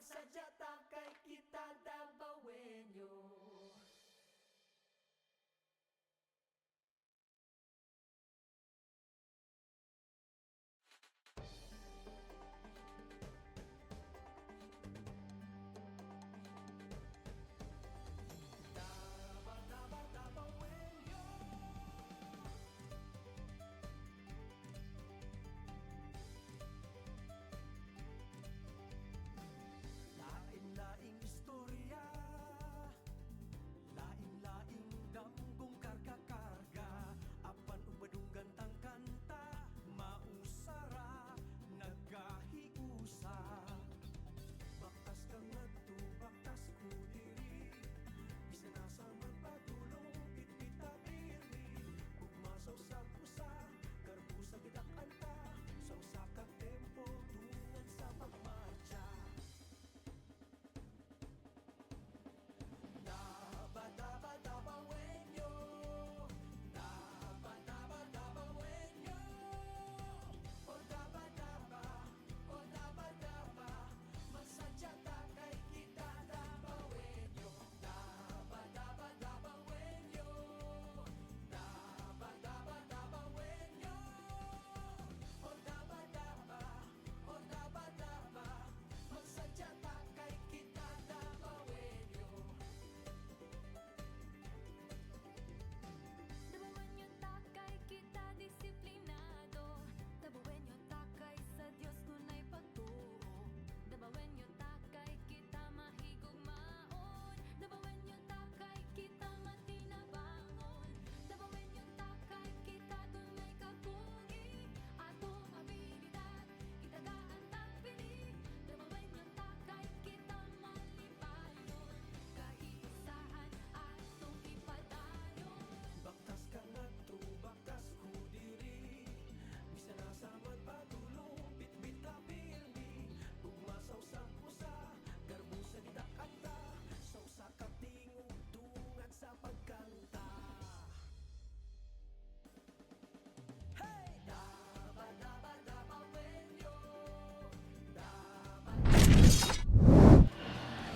magsadyata kay kita Davaoenyo. Lain-laing istorya, lain-laing damgong karga-karga, apan umadunggan tang kanta, mausara, nagahiusa. Baktas kang nagtu, baktas ko diri, bisa nasa magpatulong, pitpita pirmi, ugmasaw sa pusa, karbusa kita kanta, sa usa ka tempo, tungad sa pagmarcha. Daba, daba, Davaoenyo. Daba, daba, Davaoenyo. O daba, daba, o daba, daba, magsadyata kay kita Davaoenyo. Daba, daba, Davaoenyo. Daba, daba, Davaoenyo. O daba, daba, o daba, daba, magsadyata kay kita Davaoenyo. Davaoenyo takay kita disiplinado. Davaoenyo takay sa Dios tunay pagtuo. Davaoenyo takay kita mahigugmaon. Davaoenyo takay kita matinabangon. Davaoenyo takay kita tunay kakugi. Atong abilidad kita gaantang pili. Davaoenyo takay kita malipayon. Kaisahan atong ipadayon. Baktas ka nagtu, baktas ko diri, bisa nasa magpatulong, bitbit ka pirmi, ugmasaw sa pusa, garbusa kita kanta, sa usa ka tingog, tungad sa pagkanta. Hey! Daba, daba, Davaoenyo. Daba,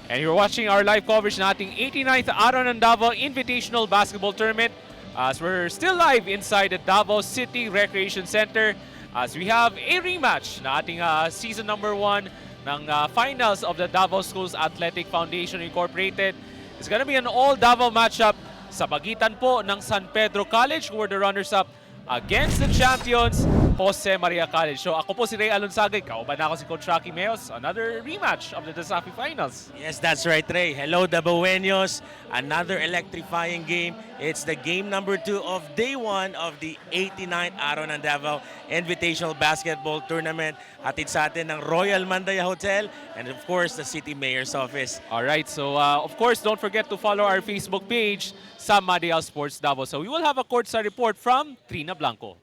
And you're watching our live coverage ng ating 89th Araw ng Davao Invitational Basketball Tournament as we're still live inside the Davao City Recreation Center as we have a rematch na ating season number 1 ng finals of the Davao Schools Athletic Foundation Incorporated. It's gonna be an all Davao matchup sa pagitan po ng San Pedro College who were the runners-up against the champions, Jose Maria College. So ako po si Ray Alonsagay, kauban ako si Coach Rocky Meos. Another rematch of the Desafi Finals. Yes, that's right, Ray. Hello, Davaoenyos. Another electrifying game. It's the game number 2 of day 1 of the 89th Araw ng Davao Invitational Basketball Tournament. Hatid sa atin ng Royal Mandaya Hotel and of course, the City Mayor's Office. Alright, so of course, don't forget to follow our Facebook page, Sam Madial Sports Davao. So we will have a courtside report from Trina Blanco.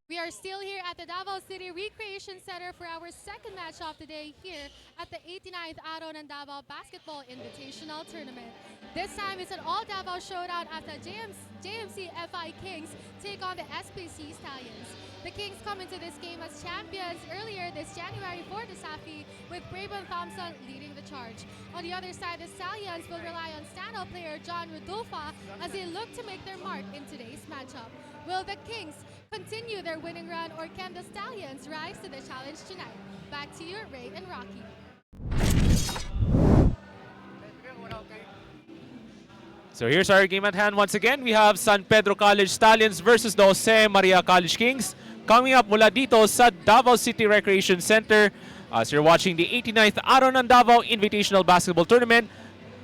We are still here at the Davao City Recreation Center for our second match of the day here at the 89th Araw ng Davao Basketball Invitational Tournament. This time it's an all Davao showdown as the JMC FI Kings take on the SPC Stallions. The Kings come into this game as champions earlier this January for Desafi, with Braben Thompson leading the charge. On the other side, the Stallions will rely on standout player John Rodolfa as they look to make their mark in today's matchup. Will the Kings continue their winning run, or can the Stallions rise to the challenge tonight? Back to you, Ray and Rocky. So here's our game at hand. Once again, we have San Pedro College Stallions versus the Jose Maria College Kings. Coming up mula dito sa Davao City Recreation Center as you're watching the 89th Araw ng Davao Invitational Basketball Tournament.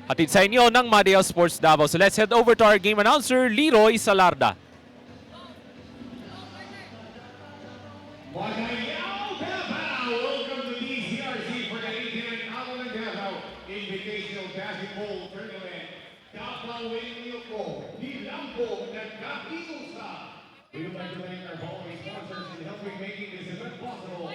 Hatid sa inyo ng Madial Sports Davao. So let's head over to our game announcer, Leroy Salarda. Magayao, Davao! Welcome to DCRC for the 89th Araw ng Davao Invitational Basketball Tournament. Davaoenyo ko, Nilambo, nagkakiusa. We would like to thank our following sponsors in helping making this event possible.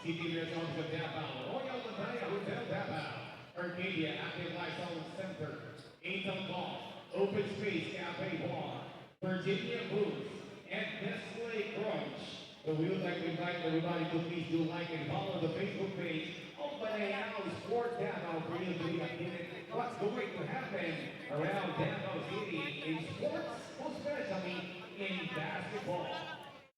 City Mayor's Office of Davao, Royal Mandaya Hotel Davao, Arcadia Active Lifestyle Center, Angel Golf, Open Space Cafe Bar, Virginia Booth, and Nestle Crunch. So we would like to invite everybody to please do like and follow the Facebook page of Araw Sport Davao for you to be updated what's going to happen around Davao City in sports, especially in basketball.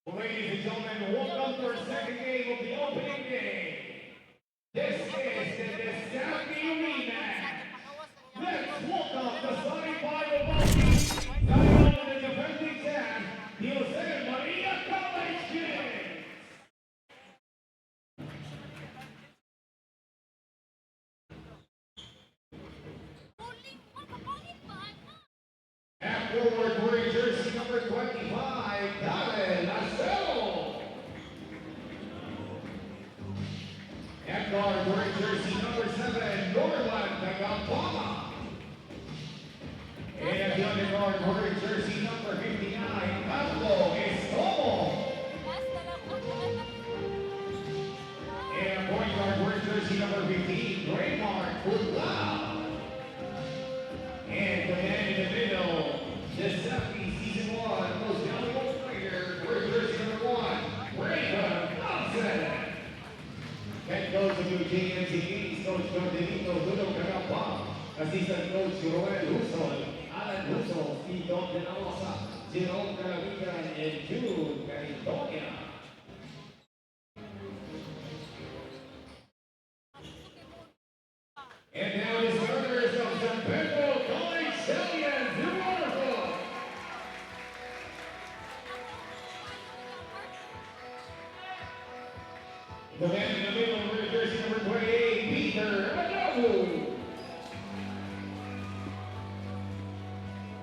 Well, ladies and gentlemen, welcome to our second game of the opening game. This is the Saudi rematch. Let's welcome the semi-final team, Davao and the defending champ, Jose Maria College Kings. At forward wearing jersey number 25, Davao. At guard wearing jersey number 7, Norland Tagapama. And at the underguard wearing jersey number 59, Pablo Estomo. And at point guard wearing jersey number 15, Raymar Putlao. And the man in the middle, the SPC Season 1 most valuable player, wearing jersey number 1, Raymond Thompson. Head coach of the JMC Kings, Coach Jordanito Ludo Cagapang, Assistant Coach Roel Huson, Alan Huson, Steve Don Denalosa, Jerome Calavigan, and Jude California. And now the starters of San Pedro College Stallions, the Waterfall. The man in the middle, wearing jersey number 28, Peter Araw.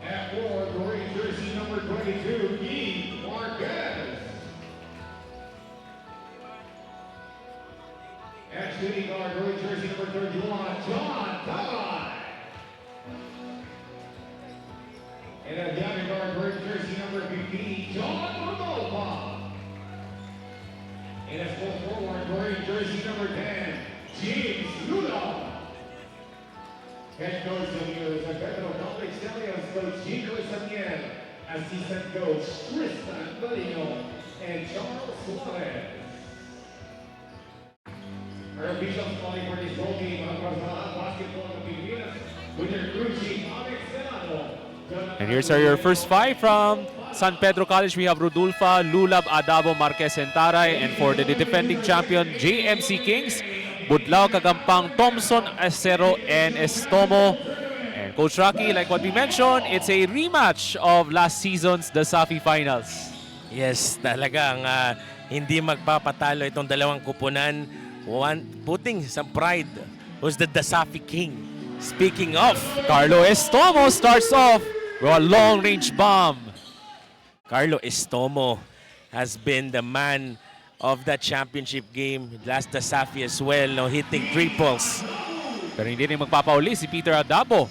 At forward, wearing jersey number 22, Keith Marquez. At shooting guard, wearing jersey number 31, John Tavai. And at the other guard, wearing jersey number 15, John Rodolfo. And as full forward, wearing jersey number 10, James Ludo. Head coach of the San Pedro College Stallions, Coach Gino Samuel. Assistant coach, Tristan Balino and Charles Suarez. Our officials calling for this ball game, basketball of Pilipinas, with their crew chief, Alex Senado. And here's your first five from San Pedro College. We have Rodolfa, Lulab, Adabo, Marquez, and Taray. And for the defending champion, JMC Kings, Budlao, Kagampang, Thompson, Acero, and Estomo. And Coach Rocky, like what we mentioned, it's a rematch of last season's the Safi Finals. Yes, talagang hindi magpapatalo itong dalawang kupunan. Putting some pride was the Dasafi King. Speaking of, Carlo Estomo starts off with a long-range bomb. Carlo Estomo has been the man of that championship game. Last Dasafi as well, no, hitting triples. Pero hindi rin magpapauli si Peter Adabo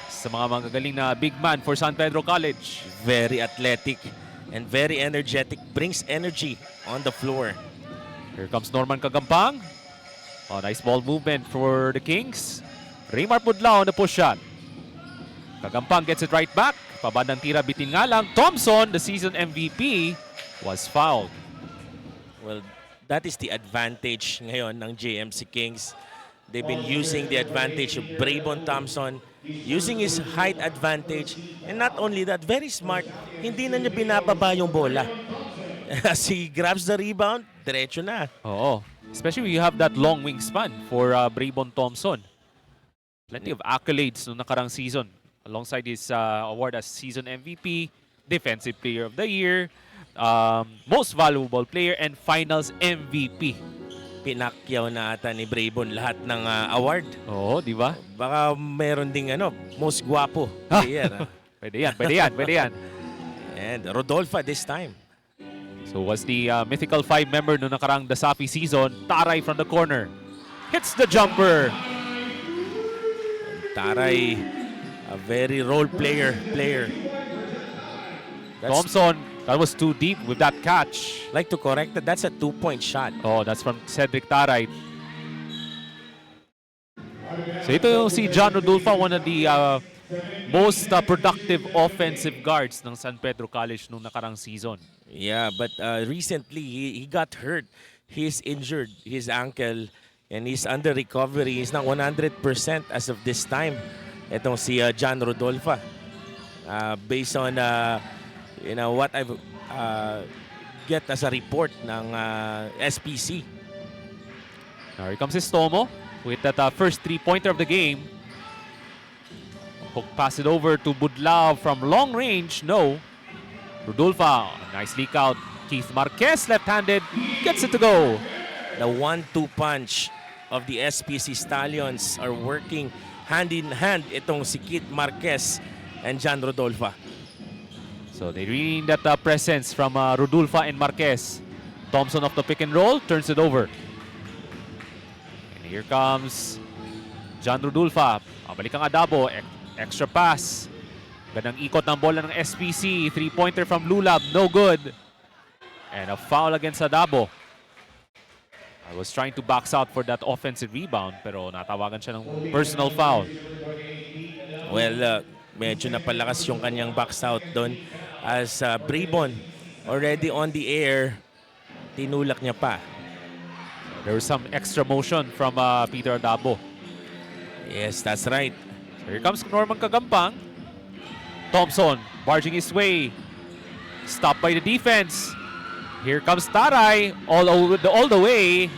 sa mga magagaling na big man for San Pedro College. Very athletic and very energetic. Brings energy on the floor. Here comes Norman Kagampang. Oh, nice ball movement for the Kings. Raymar Pudlao on the push shot. Kagampang gets it right back. Pabandang tira, bitin nga lang. Thompson, the season MVP, was fouled. Well, that is the advantage ngayon ng JMC Kings. They've been using the advantage of Braybon Thompson, using his height advantage. And not only that, very smart. Hindi na niya binababa yung bola. As he grabs the rebound, diretso na. Oo. Especially when you have that long wingspan for Braybon Thompson. Plenty of accolades noong nakarang season. Alongside his award as season MVP, Defensive Player of the Year, Most Valuable Player, and Finals MVP. Pinakyaw na ata ni Braybon lahat ng award. Oo, di ba? Baka meron ding most guwapo Ah. player. Pwede yan, pwede yan, pwede yan. And Rodolfo this time. So was the mythical 5 member noong nakarang Dasafi season, Taray from the corner. Hits the jumper. Taray, a very role player. Thompson, that was too deep with that catch. Like to correct that, that's a 2-point shot. Oh, that's from Cedric Taray. So ito yung si John Rodolfo, one of the most productive offensive guards ng San Pedro College nung nakarang season. Yeah, but recently he got hurt. He's injured his ankle and he's under recovery. He's not 100% as of this time. Itong si John Rodolfa. Based on what I've get as a report ng SPC. Now here comes Estomo with that first three-pointer of the game. Hook pass it over to Budlao from long range. No. Rodolfa, nice leak out. Keith Marquez, left-handed, gets it to go. The 1-2 punch of the SPC Stallions are working hand in hand itong si Keith Marquez and John Rodolfa. So they really need that presence from Rodolfa and Marquez. Thompson off the pick and roll, turns it over. And here comes John Rodolfa. Pabalik ang Adabo, extra pass. Gandang ikot ng bola ng SPC. Three-pointer from Lulab, no good. And a foul against Adabo. I was trying to box out for that offensive rebound pero natawagan siya ng personal foul. Well, medyo napalakas yung kanyang box out doon as Brabon already on the air, tinulak niya pa. There was some extra motion from Peter Adabo. Yes, that's right. So here comes Norman Kagampang. Thompson barging his way. Stopped by the defense. Here comes Taray all the way.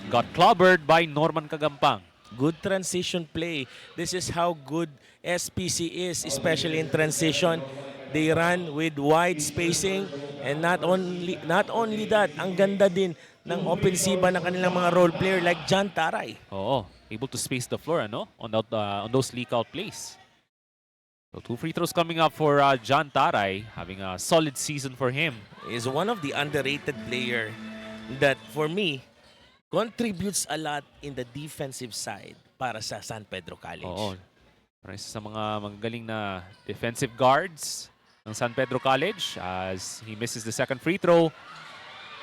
Got clobbered by Norman Kagampang. Good transition play. This is how good SPC is, especially in transition. They run with wide spacing and not only that, ang ganda din ng opensiba ng kanilang mga role player like John Taray. Oo, able to space the floor on those leak out plays. So 2 free throws coming up for John Taray, having a solid season for him. Is one of the underrated player that for me contributes a lot in the defensive side para sa San Pedro College. Oo. Para isa sa mga magagaling na defensive guards ng San Pedro College as he misses the second free throw.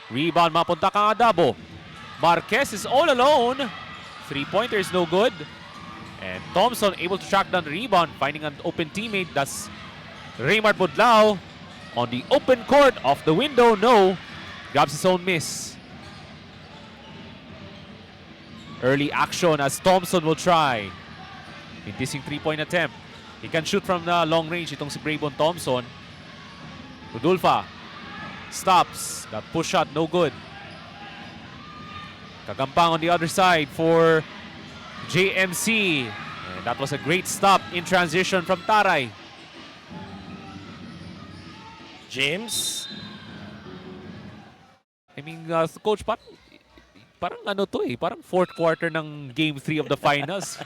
Rebound mapunta kang Adabo. Marquez is all alone. Three-pointer is no good. And Thompson able to track down the rebound, finding an open teammate. That's Raymart Budlao on the open court off the window. No. Grabs his own miss. Early action as Thompson will try. Intising three-point attempt. He can shoot from the long range itong si Brayvon Thompson. Rodolfa stops. That push shot, no good. Kagampang on the other side for JMC. And that was a great stop in transition from Taray. James? I mean, Coach, parang ano to eh. Parang fourth quarter ng Game 3 of the finals.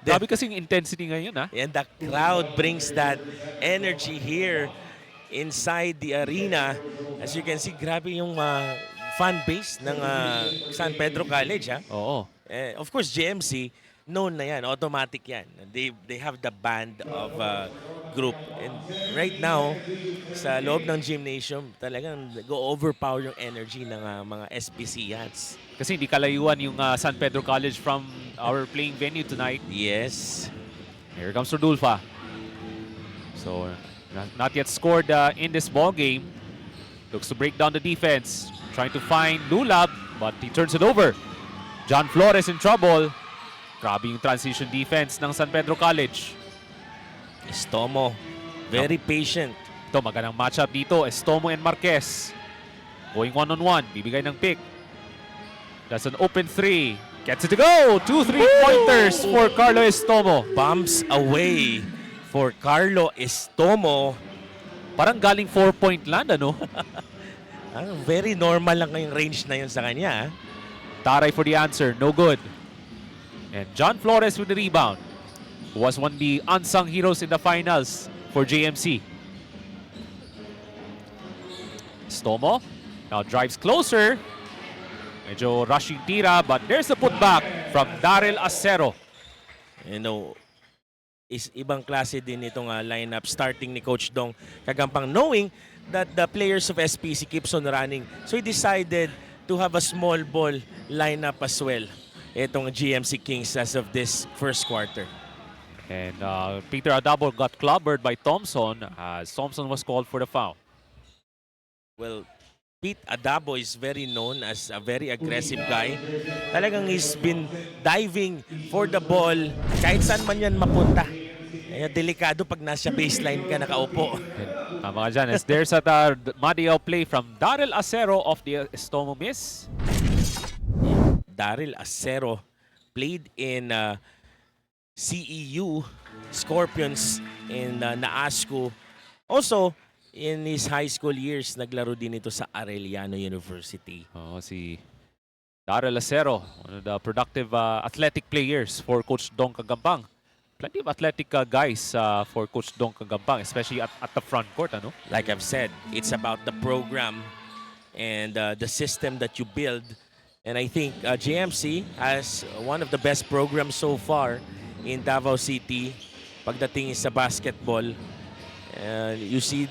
Grabe kasing intensity ngayon, ha? And the crowd brings that energy here inside the arena. As you can see, grabe yung fan base ng San Pedro College, ha? Oo. Of course, JMC, known na yan, automatic yan. They have the band of group. And right now, sa loob ng gymnasium, talagang go-overpower yung energy ng mga SPC Yats. Kasi hindi kalayuan yung San Pedro College from our playing venue tonight. Yes. Here comes Rodolfa. So, not yet scored in this ball game. Looks to break down the defense. Trying to find Lulab, but he turns it over. John Flores in trouble. Grabe yung transition defense ng San Pedro College. Estomo, very patient. Ito, magandang matchup dito. Estomo and Marquez. Going one-on-one. Bibigay ng pick. That's an open three. Gets it to go. 2 3-pointers for Carlo Estomo. Bumps away for Carlo Estomo. Parang galing 4-point land, ano? Very normal lang yung range na yun sa kanya. Taray for the answer. No good. And John Flores with the rebound. Who was one of the unsung heroes in the finals for JMC. Estomo now drives closer. Medyo rushing tira, but there's a putback from Daryl Acero. You know, is ibang klase din itong lineup starting ni Coach Dong Kagampang, knowing that the players of SPC keeps on running. So he decided to have a small ball lineup as well. Itong GMC Kings as of this first quarter. And Peter Adabo got clobbered by Thompson as Thompson was called for the foul. Well, Pete Adabo is very known as a very aggressive guy. Talagang he's been diving for the ball kahit saan man yan mapunta. Kaya delikado pag nasa baseline ka nakaupo. And, tama ka dyan. As there's a Madiao play from Daryl Acero of the Estomo Miss. Daryl Acero played in CEU Scorpions in Naasco. Also, in his high school years, naglaro din ito sa Arellano University. Oh, si Daryl Acero, one of the productive athletic players for Coach Dong Kagampang. Plenty of athletic guys for Coach Dong Kagampang, especially at the front court. Ano? Like I've said, it's about the program and the system that you build. And I think JMC has one of the best programs so far in Davao City pagdating sa basketball. You see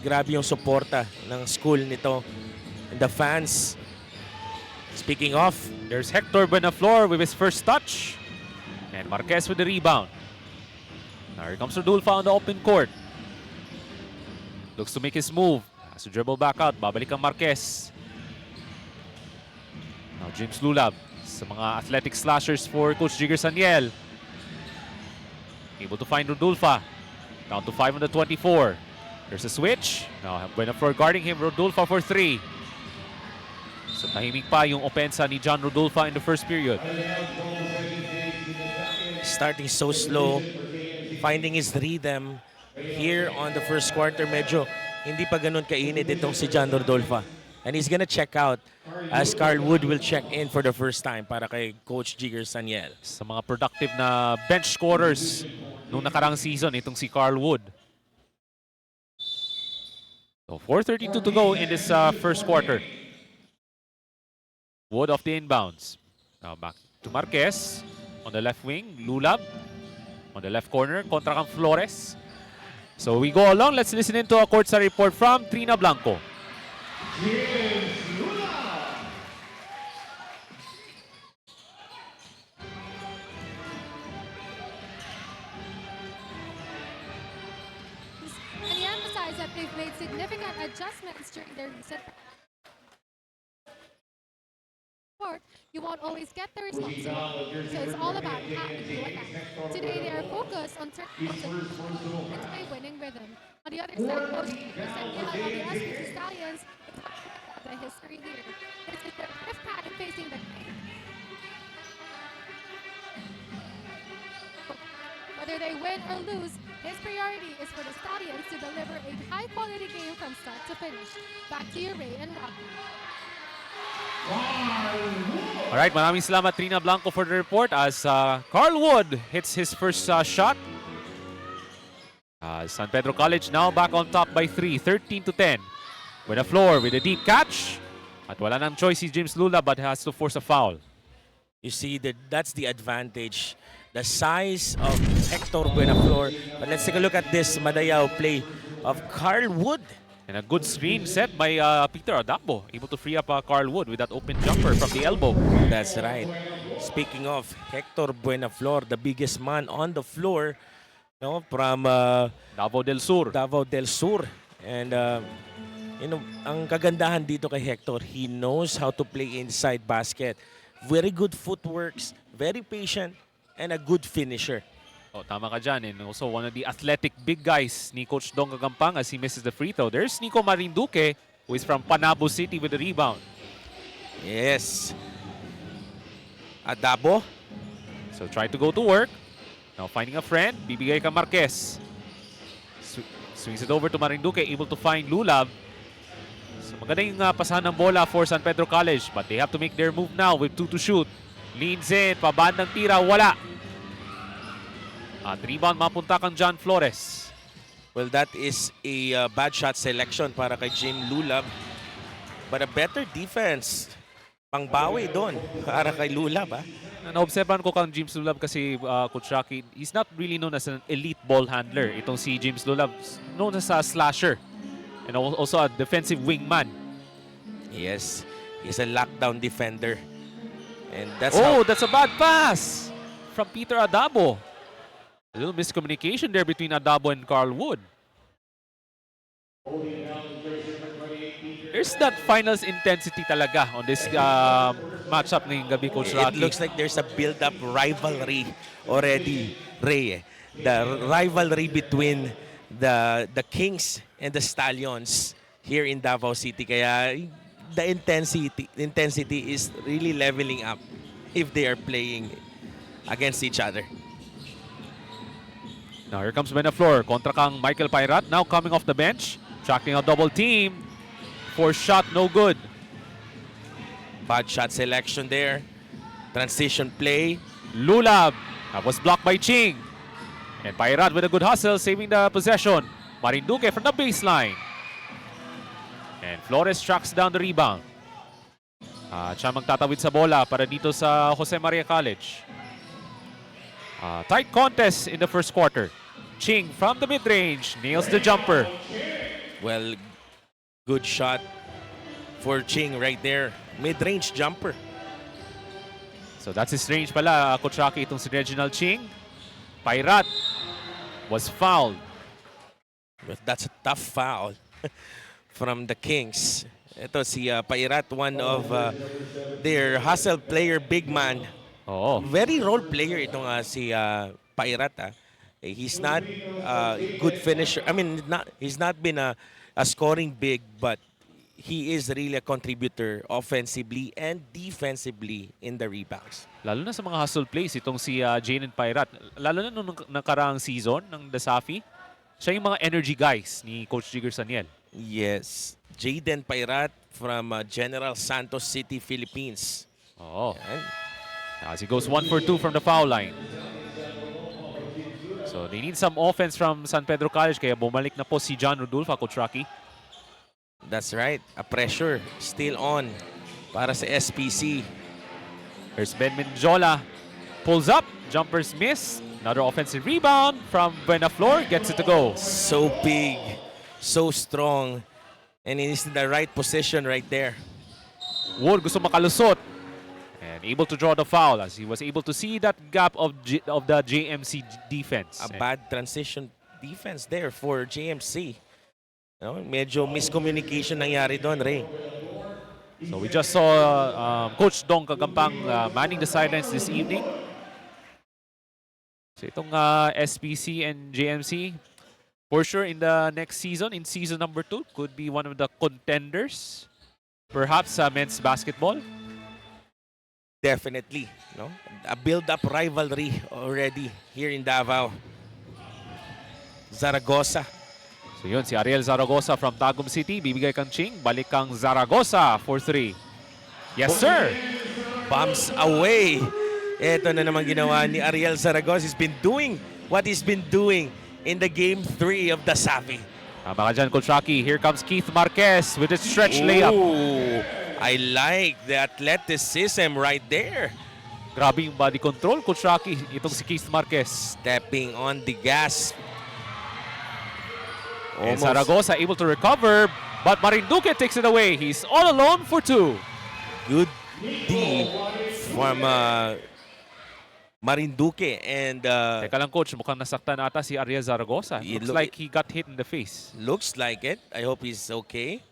grabe yung suporta ng school nito. And the fans. Speaking of, there's Hector Buenaflor with his first touch. And Marquez with the rebound. Now here comes Rodulfa on the open court. Looks to make his move. Has to dribble back out. Babalik ang Marquez. Now James Lulab sa mga athletic slashers for Coach Jigger Saniel. Able to find Rodulfa. Down to 5 on the 24. There's a switch. Now Buenaflor guarding him. Rodulfa for 3. So tahimik pa yung opensa ni John Rodulfa in the first period. Starting so slow, finding his rhythm here on the first quarter. Medyo hindi pa ganun kainit itong si John Rodulfa. And he's gonna check out as Carl Wood will check in for the first time para kay Coach Jigger Saniel. Sa mga productive na bench scorers nung nakarang season, itong si Carl Wood. So 4:32 to go in this first quarter. Wood off the inbounds. Now back to Marquez on the left wing. Lulab on the left corner kontra kang Flores. So we go along. Let's listen into a courtside report from Trina Blanco. And he emphasized that they've made significant adjustments during their recent sport. You won't always get the results. So it's all about how you adapt. Today they are focused on turning into a winning rhythm. On the other side, Coach Saniel on the SPC Stallions, the history here. This is their fifth time facing the game. Whether they win or lose, his priority is for the Stallions to deliver a high-quality game from start to finish. Back to you, Ray and Rocky. Alright, maraming salamat Trina Blanco for the report as Carl Wood hits his first shot. San Pedro College now back on top by 3, 13-10. Buenaflor with a deep catch. At wala nang choice si James Lula but has to force a foul. You see, that's the advantage. The size of Hector Buenaflor. But let's take a look at this Madayao play of Carl Wood. And a good screen set by Peter Adabo. Able to free up Carl Wood with that open jumper from the elbow. That's right. Speaking of Hector Buenaflor, the biggest man on the floor, from Davao del Sur. Davao del Sur. And ang kagandahan dito kay Hector, he knows how to play inside basket. Very good footworks, very patient, and a good finisher. Oh, tama ka dyan. And also one of the athletic big guys ni Coach Dong Kagampang as he misses the free throw. There's Nico Marinduque, who is from Panabo City with the rebound. Yes. Adabo. So try to go to work. Now finding a friend, bibigay ka Marquez. Swings it over to Marinduque, able to find Lulab. So maganda yung pasahan ng bola for San Pedro College, but they have to make their move now with 2 to shoot. Leans in, pabandang tira, wala. At rebound, mapunta kang John Flores. Well, that is a bad shot selection para kay Jim Lulab. But a better defense. Pangbawi doon para kay Lulab. Naobserbahan ko kang James Lulab kasi Coach Rocky, he's not really known as an elite ball handler. Itong si James Lulab, known as a slasher. And also a defensive wingman. Yes, he's a lockdown defender. And that's that's a bad pass from Peter Adabo. A little miscommunication there between Adabo and Carl Wood. There's that finals intensity talaga on this matchup ngayong gabi, Coach It Rocky. looks like there's a build-up rivalry already, Ray. The rivalry between the Kings and the Stallions here in Davao City. Kaya the intensity is really leveling up if they are playing against each other. Now here comes Benaflor kontra kang Michael Pairat, now coming off the bench, tracking a double team. Fourth shot, no good. Bad shot selection there. Transition play. Lulab, that was blocked by Ching. And Pairat with a good hustle, saving the possession. Marinduque from the baseline. And Flores tracks down the rebound. Siya magtatawid sa bola para dito sa Jose Maria College. Tight contest in the first quarter. Ching from the mid-range nails the jumper. Well, good shot for Ching right there. Mid-range jumper. So that's his range pala, Coach Rocky, itong si Reginald Ching. Pairat was fouled. But that's a tough foul from the Kings. Ito si Pairat, one of their hustle player, big man. Oo. Very role player itong si Pairat. He's not a good finisher. I mean, he's not been a scoring big, but he is really a contributor offensively and defensively in the rebounds. Lalo na sa mga hustle plays, itong si Jane and Pairat. Lalo na nung nakaraang season ng Dasafi, siya yung mga energy guys ni Coach Jigger Saniel. Yes. Jaden Pairat from General Santos City, Philippines. Oo. Yan. As he goes 1 for 2 from the foul line. So they need some offense from San Pedro College, kaya bumalik na po si John Rodulfa, Coach Rocky. That's right. A pressure still on para sa SPC. Here's Ben Menjola. Pulls up. Jumpers miss. Another offensive rebound from Benaflor. Gets it to go. So big, so strong, and he's in the right position right there. Wood gusto makalusot. And able to draw the foul as he was able to see that gap of the JMC defense. A bad transition defense there for JMC. No, medyo miscommunication nangyari doon, Ray. So we just saw Coach Dong Kagampang manning the sidelines this evening. So itong SPC and JMC, for sure in the next season, in season number 2, could be one of the contenders. Perhaps men's basketball. Definitely, no? A build-up rivalry already here in Davao. Zaragoza. So yun, si Ariel Zaragoza from Tagum City. Bibigay kang Ching. Balik kang Zaragoza for 3. Yes, sir! Bombs away. Ito na naman ginawa ni Ariel Zaragoza. He's been doing what he's been doing in the game 3 of the Savi. Tama ka dyan, Coach Rocky. Here comes Keith Marquez with a stretch layup. Ooh, I like the athleticism right there. Grabe yung body control, Coach Rocky. Itong si Keith Marquez. Stepping on the gas. And Zaragoza able to recover, but Marinduque takes it away. He's all alone for 2. Good D from Marinduque. And Teka lang, Coach. Mukhang nasaktan ata si Ariel Zaragoza. It Looks like he got hit in the face. looks like it. I hope he's okay.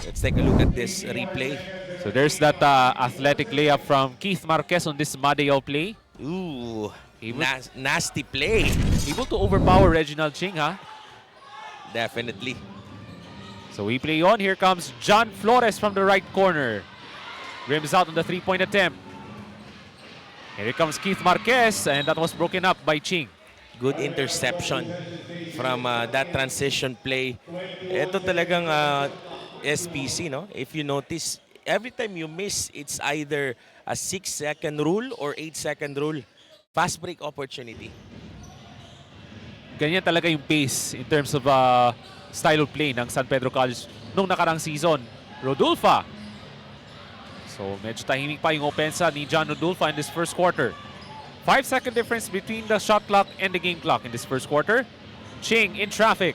Let's take a look at this replay. So there's that athletic layup from Keith Marquez on this Madeo play. Ooh, Able, nasty play. able to overpower Reginald Ching, ha? Definitely. So we play on. Here comes John Flores from the right corner. Rims out on the three-point attempt. Here comes Keith Marquez, and that was broken up by Ching. Good interception from that transition play. Ito talagang SPC, no? If you notice, every time you miss, it's either a 6-second rule or 8-second rule. Fast break opportunity. Ganyan talaga yung pace in terms of style of play ng San Pedro College nung nakarang season. Rodulfa. So medyo tahimik pa yung opensa ni John Rodulfa in this first quarter. 5-second difference between the shot clock and the game clock in this first quarter. Ching in traffic.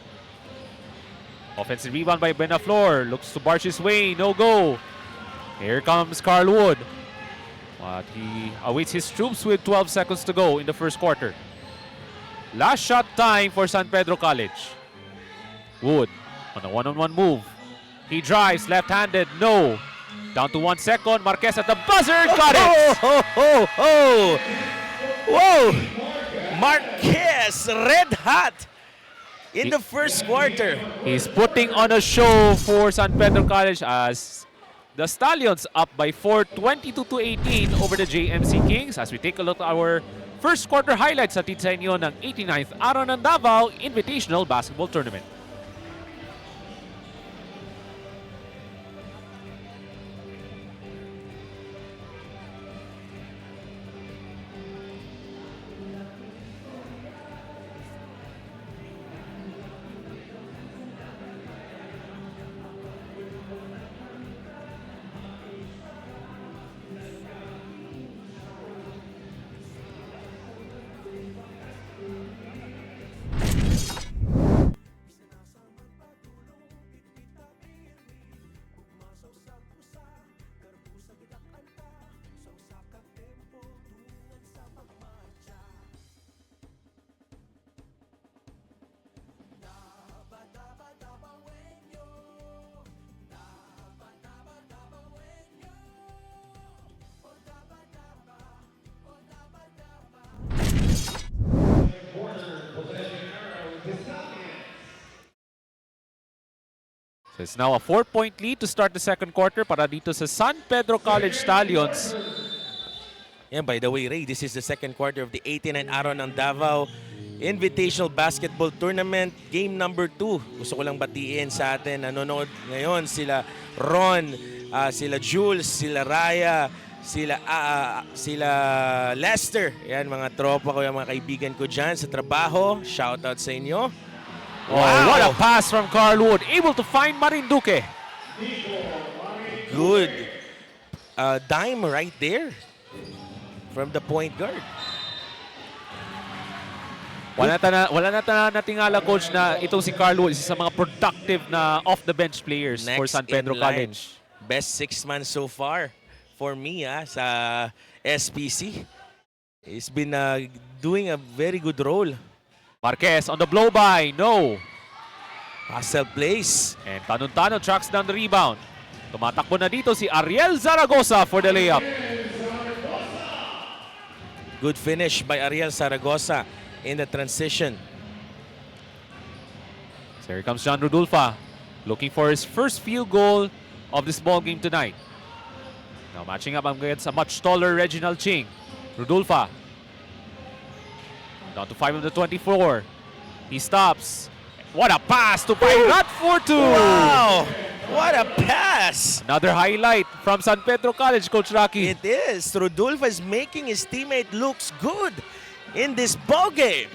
Offensive rebound by Benaflor. Looks to barge his way. No go. Here comes Carl Wood. But he awaits his troops with 12 seconds to go in the first quarter. Last shot time for San Pedro College. Wood on a one-on-one move. He drives left-handed, no. Down to 1 second. Marquez at the buzzer, got it! Whoa! Marquez, red hot in the first quarter. He's putting on a show for San Pedro College as the Stallions up by 4, 22-18 over the JMC Kings. As we take a look at our first quarter highlights sa titsa inyo ng 89th Araw ng Davao Invitational Basketball Tournament. So it's now a 4-point lead to start the second quarter para dito sa San Pedro College Stallions. Yeah, by the way, Ray, this is the second quarter of the 89 Araw ng Davao Invitational Basketball Tournament, game number 2. Gusto ko lang batiin sa atin, nanonood ngayon sila Ron, sila Jules, sila Raya, sila Lester. Yan, mga tropa ko, yung mga kaibigan ko dyan sa trabaho. Shoutout sa inyo. Wow. Oh, what a pass from Carl Wood. Able to find Marinduque. Good dime right there from the point guard. Wala na natingala, coach, na itong si Carl Wood, isa sa mga productive na off-the-bench players for San Pedro College. Best 6 months so far for me sa SPC. He's been doing a very good role. Marquez on the blow-by, no. Hustle plays. And Tanong tracks down the rebound. Tumatakbo na dito si Ariel Zaragoza for the layup. Good finish by Ariel Zaragoza in the transition. So here comes John Rodulfa, looking for his first field goal of this ball game tonight. Now matching up against a much taller Reginald Ching. Rodulfa. Down to 5 of the 24. He stops. What a pass to Pairat for 2. Wow! What a pass! Another highlight from San Pedro College, Coach Rocky. It is. Rodulfo is making his teammate looks good in this ball game.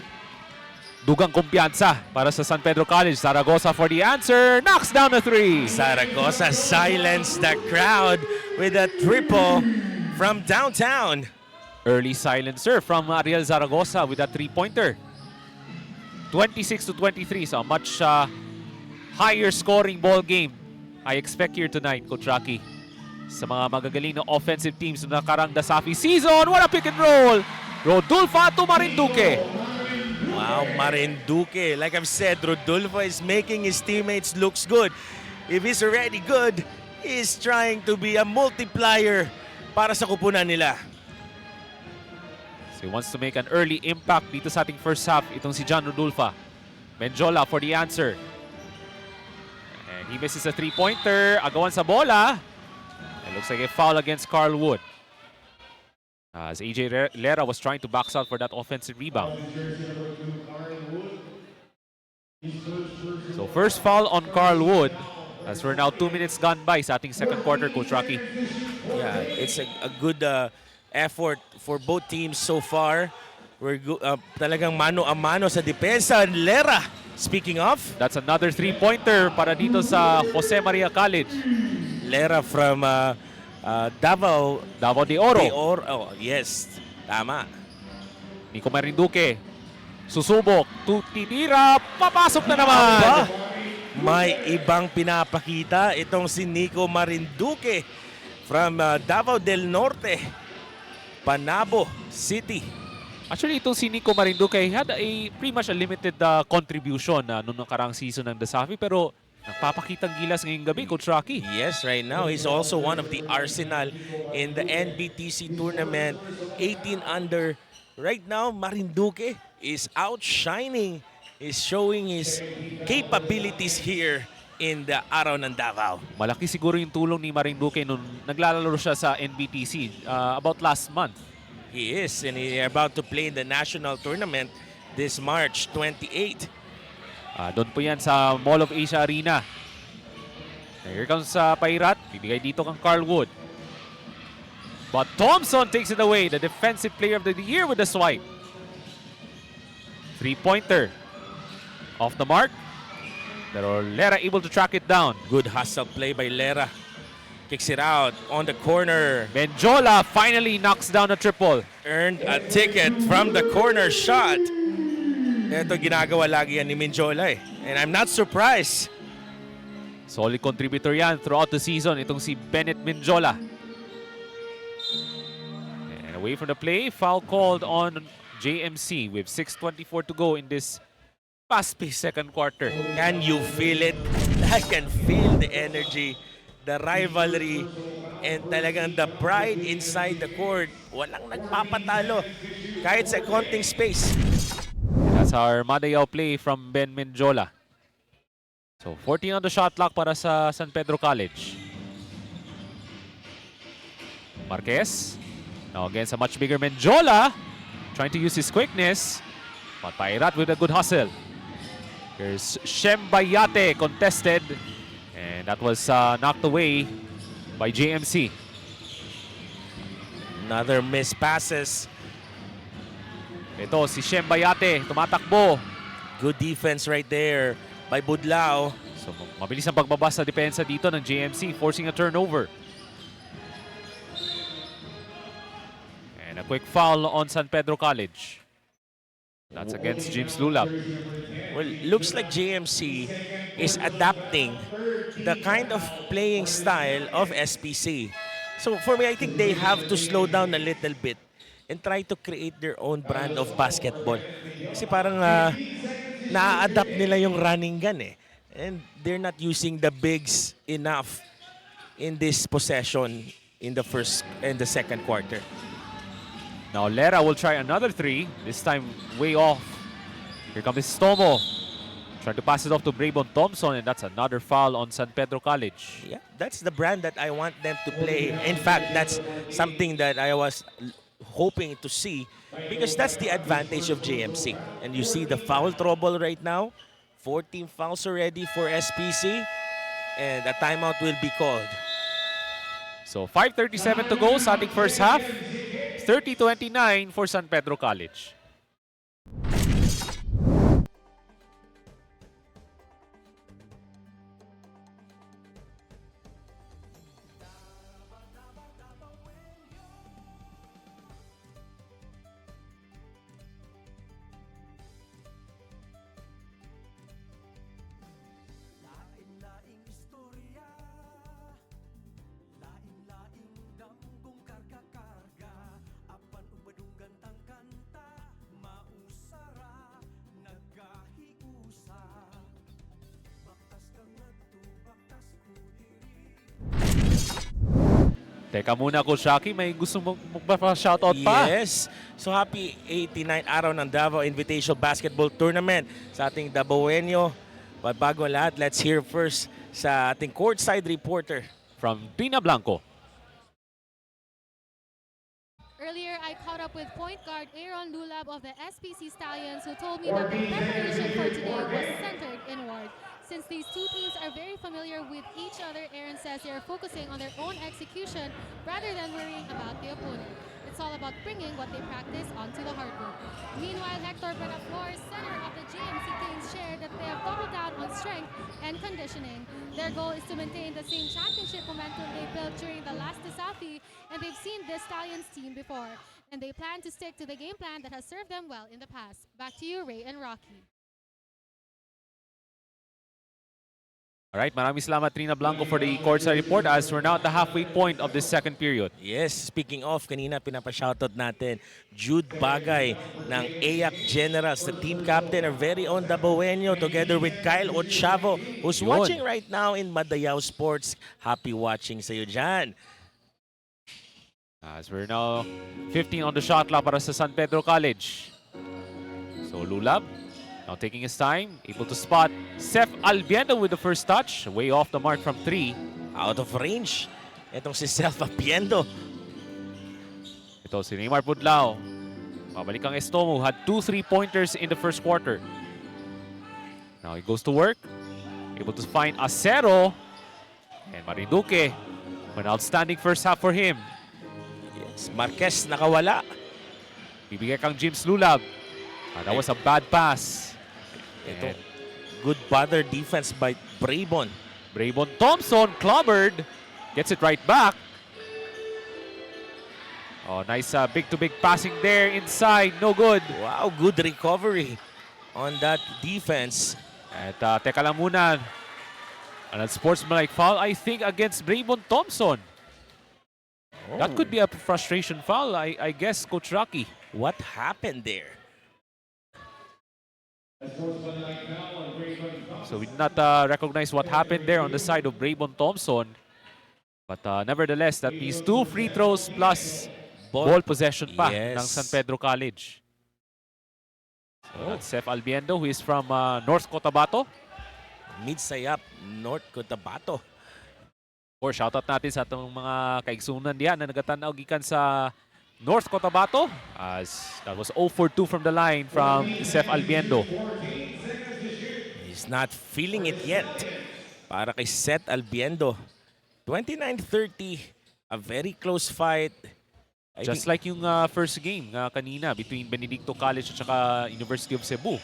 Dugang kumpiyansa para sa San Pedro College. Zaragoza for the answer. Knocks down a 3. Zaragoza silenced the crowd with a triple from downtown. Early silencer from Ariel Zaragoza with a 3-pointer. 26-23, so a much higher scoring ball game I expect here tonight, Coach Rocky. Sa mga magagaling na offensive teams na nakarang Dasafi season. What a pick and roll! Rodulfa to Marinduque. Wow, Marinduque. Like I've said, Rodulfo is making his teammates looks good. If he's already good, he's trying to be a multiplier para sa kupunan nila. So he wants to make an early impact dito sa ating first half. Itong si John Rodulfa. Benjola for the answer. And he misses a 3-pointer. Agawan sa bola. It looks like a foul against Carl Wood. As AJ Lera was trying to box out for that offensive rebound. So first foul on Carl Wood. As we're now 2 minutes gone by sa ating second quarter, Coach Rocky. Yeah, it's a good effort for both teams so far. We're talagang mano a mano sa depensa. Lera, speaking of. That's another 3-pointer para dito sa Jose Maria College. Lera from Davao. Davao de Oro. Oh, yes, tama. Nico Marinduque. Susubok. Titira. Papasok na naman. Aba, may ibang pinapakita itong si Nico Marinduque from Davao del Norte. Panabo City. Actually, itong si Nico Marinduque had a pretty much a limited contribution noong nakarang season ng Dasafi, pero nagpapakitang gilas ngayong gabi, Coach Rocky. Yes, right now he's also one of the arsenal in the NBTC tournament. 18 under. Right now, Marinduque is outshining. Is showing his capabilities here in the Araw ng Davao. Malaki siguro yung tulong ni Marinduque nung naglalaro siya sa NBTC about last month. He is, and he's about to play in the national tournament this March 28. Doon po yan sa Mall of Asia Arena. Here comes Pairat. Bibigay dito kang Carl Wood. But Thompson takes it away. The defensive player of the year with the swipe. Three-pointer. Off the mark. Pero Lera able to track it down. Good hustle play by Lera. Kicks it out on the corner. Benjola finally knocks down a triple. Earned a ticket from the corner shot. Ito ginagawa lagi yan ni Minjola eh. And I'm not surprised. Solid contributor yan throughout the season. Itong si Bennett Benjola. And away from the play, foul called on JMC with 6:24 to go in this fast-paced second quarter. Can you feel it? I can feel the energy, the rivalry, and talagang the pride inside the court. Walang nagpapatalo kahit sa konting space. That's our Madayaw play from Ben Menjola. So 14 on the shot clock para sa San Pedro College. Marquez. Now against a much bigger Menjola. Trying to use his quickness. But Pairat with a good hustle. Here's Shembayate contested. And that was knocked away by JMC. Another missed passes. Ito si Shembayate tumatakbo. Good defense right there by Budlao. So mabilis ang pagbaba sa depensa dito ng JMC, forcing a turnover. And a quick foul on San Pedro College. That's against James Lulab. Well, looks like JMC is adapting the kind of playing style of SPC. So for me, I think they have to slow down a little bit and try to create their own brand of basketball. Kasi parang na-adapt nila yung running gun eh. And they're not using the bigs enough in this possession in the first and the second quarter. Now Lera will try another three, this time way off. Here comes Stomo. Trying to pass it off to Braybon Thompson, and that's another foul on San Pedro College. Yeah, that's the brand that I want them to play. In fact, that's something that I was hoping to see because that's the advantage of JMC. And you see the foul trouble right now. 14 fouls already for SPC, and a timeout will be called. So 5:37 to go sa ating first half. 30-29 for San Pedro College. Lain-laing istorya, lain-laing damgong karga-karga, apan ubadunggan tang kanta, mausara, nagahiusa. Baktas kang ngadto, baktas ko diri. Teka muna, Coach Rocky, may gusto mong magpa-shoutout pa? Yes. So happy 89th araw ng Davao Invitational Basketball Tournament sa ating Davaoenyo. But bago ang lahat, let's hear first sa ating courtside reporter. From Pina Blanco. Earlier, I caught up with point guard Aaron Lulab of the SPC Stallions, who told me that the preparation for today was centered inward. Since these two teams are very familiar with each other, Aaron says they are focusing on their own execution rather than worrying about the opponent. It's all about bringing what they practice onto the hardwood. Meanwhile, Hector Benaflor, center of the JMC Kings, shared that they have doubled down on strength and conditioning. Their goal is to maintain the same championship momentum they built during the last Dasafi, and they've seen this Stallions team before. And they plan to stick to the game plan that has served them well in the past. Back to you, Ray and Rocky. Alright, maraming salamat Trina Blanco for the courtside report as we're now at the halfway point of this second period. Yes, speaking of, kanina pinapa-shoutout natin, Jude Bagay ng AYAC Generals, the team captain, our very own Dabawenyo, together with Kyle Ochavo, who's Yun. watching right now in Madayao Sports. Happy watching sa'yo dyan. As we're now 15 on the shot clock para sa San Pedro College. So Lulab now taking his time, able to spot Seth Albiendo with the first touch, way off the mark from 3. Out of range. Itong si Seth Albiendo. Ito si Neymar Budlao. Babalik ang Estomo, had 2 3-pointers in the first quarter. Now he goes to work, able to find Acero and Marinduque. An outstanding first half for him. Yes, Marquez nakawala. Bibigay kang James Lulab. That was a bad pass. Ito, And good bother defense by Braybon. Braybon Thompson clobbered. Gets it right back. Oh, nice big-to-big passing there inside. No good. Wow, good recovery on that defense. At teka lang muna. An unsportsmanlike foul, I think, against Braybon Thompson. That could be a frustration foul, I guess, Coach Rocky. What happened there? So we did not recognize what happened there on the side of Braybon Thompson. But nevertheless, that means 2 free throws plus ball possession pa Yes. ng San Pedro College. So that's Seth Albiendo, who is from North Cotabato. Mid-Sayap, North Cotabato. Or shoutout natin sa itong mga kaigsunan diyan na nagatanaw gikan sa North Cotabato, as that was 0 for 2 from the line from Seth Albiendo. He's not feeling it yet. Para kay Seth Albiendo. 29-30, a very close fight. Just like yung first game kanina between Benedicto College at saka University of Cebu.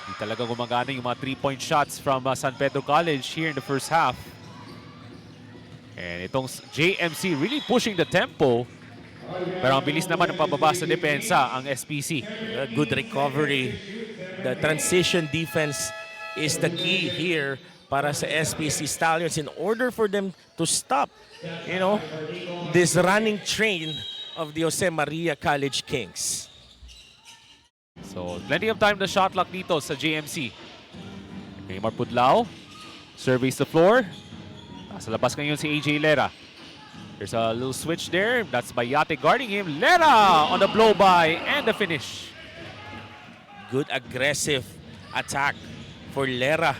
Di talaga gumagana yung mga 3-point shots from San Pedro College here in the first half. And itong JMC really pushing the tempo. Pero ang bilis naman ng pababa sa depensa ang SPC. Good recovery. The transition defense is the key here para sa SPC Stallions in order for them to stop, you know, this running train of the Jose Maria College Kings. So, plenty of time na shot clock dito sa JMC. Neymar Pudlao surveys the floor. Nasa labas ngayon si AJ Lera. There's a little switch there. That's Bayate guarding him. Lera on the blow-by and the finish. Good aggressive attack for Lera.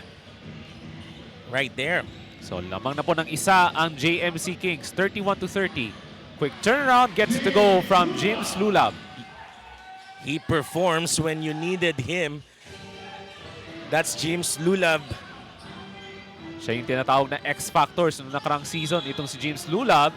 Right there. So, lamang na po ng isa ang JMC Kings. 31-30. Quick turnaround gets to go from James Lulab. He performs when you needed him. That's James Lulab. Siya yung tinatawag na X-Factors noong nakarang season. Itong si James Lulab.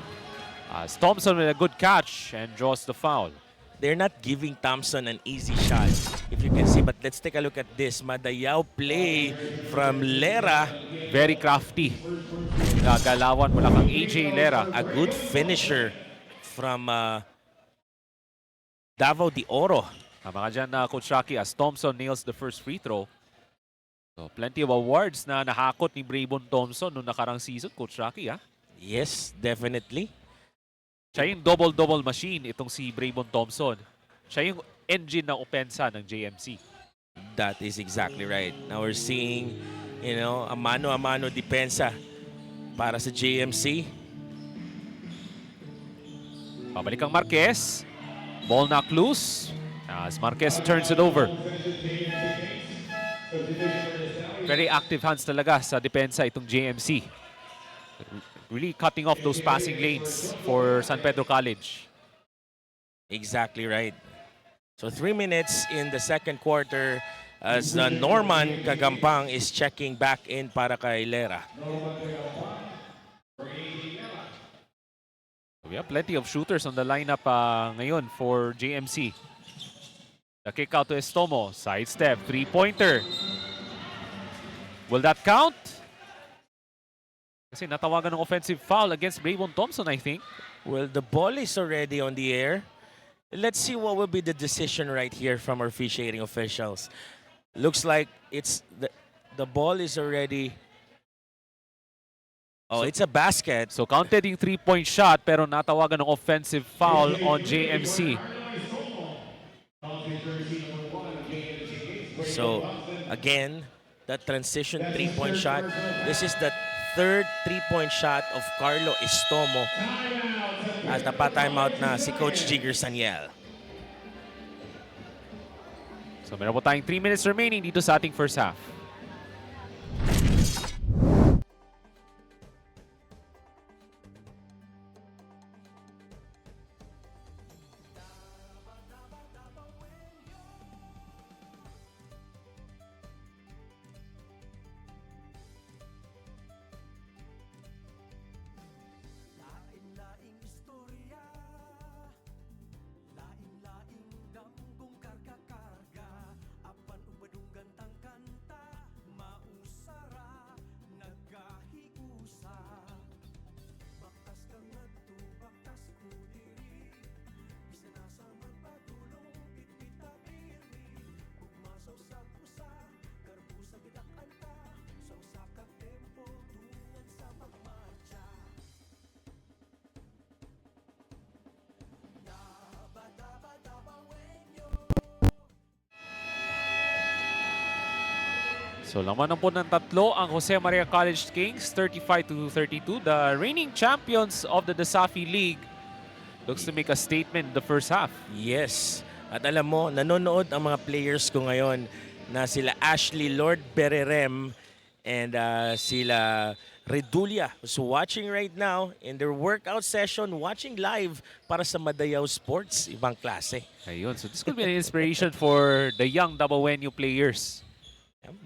As Thompson with a good catch and draws the foul. They're not giving Thompson an easy shot, if you can see. But let's take a look at this. Madayao play from Lera. Very crafty. Gagalawan mula kang AJ Lera. A good finisher from Davao de Oro. Tama ka dyan, Coach Rocky, as Thompson nails the first free throw. So, plenty of awards na nahakot ni Braybon Thompson noong nakarang season, Coach Rocky, ha? Yes, definitely. Siya yung double-double machine, itong si Braybon Thompson. Siya yung engine ng opensa ng JMC. That is exactly right. Now we're seeing, you know, a mano-a-mano depensa para sa JMC. Pabalik ang Marquez. Ball knocked loose. As Marquez turns it over. Very active hands talaga sa depensa itong JMC. Really cutting off those passing lanes for San Pedro College. Exactly right. So 3 minutes in the second quarter as Norman Kagampang is checking back in para kay Lera. We have plenty of shooters on the lineup ngayon for JMC. The kick out to Estomo. Sidestep, 3-pointer. Will that count? Kasi natawagan ng offensive foul against Braybon Thompson, I think. Well, the ball is already on the air. Let's see what will be the decision right here from our officiating officials. Looks like the ball is already. Oh, it's a basket. So counted yung 3-point shot pero natawagan ng offensive foul on JMC. So again, that transition 3-point shot. This is the third 3-point shot of Carlo Estomo. As napa-timeout na si Coach Jigger Saniel. So meron po tayong 3 minutes remaining dito sa ating first half. Lain-laing istorya, lain-laing damgong karga-karga, apan ubadunggan tang kanta, mausara, nagkahiusa. Baktas kang ngadto, baktas ko diri, bisa na sa magpatulong, pitpita pirmi, ugmasaw sa pusa, garbo sa gidak-anta, sa usa ka tempo, tungan sa pagmarcha. So laman na po ng tatlo ang Jose Maria College Kings, 35-32. The reigning champions of the Desafi League looks to make a statement in the first half. Yes. At alam mo, nanonood ang mga players ko ngayon na sila Ashley Lord Bererem and sila Redulia who's watching right now in their workout session, watching live para sa Madayaw Sports, ibang klase. Ayun, so this could be an inspiration for the young Davaoenyo players.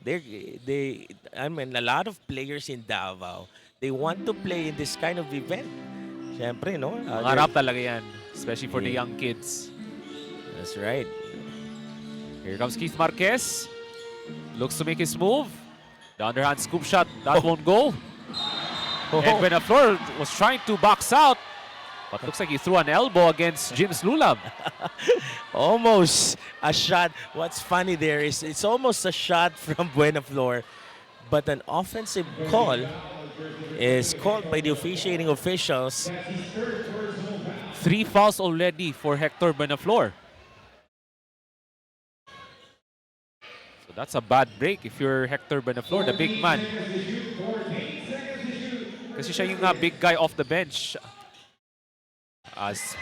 I mean, a lot of players in Davao, they want to play in this kind of event. Siyempre, no? Mangarap talaga yan, especially for the Yeah. young kids. That's right. Here comes Keith Marquez. Looks to make his move. The underhand scoop shot, that won't go. And Benaflor was trying to box out, but looks like he threw an elbow against Jim's Lulab. Almost a shot. What's funny there is it's almost a shot from Buenaflor, but an offensive call is called by the officiating officials. 3 fouls already for Hector Benaflor. So that's a bad break if you're Hector Benaflor, the big man. Kasi siya yung big guy off the bench. As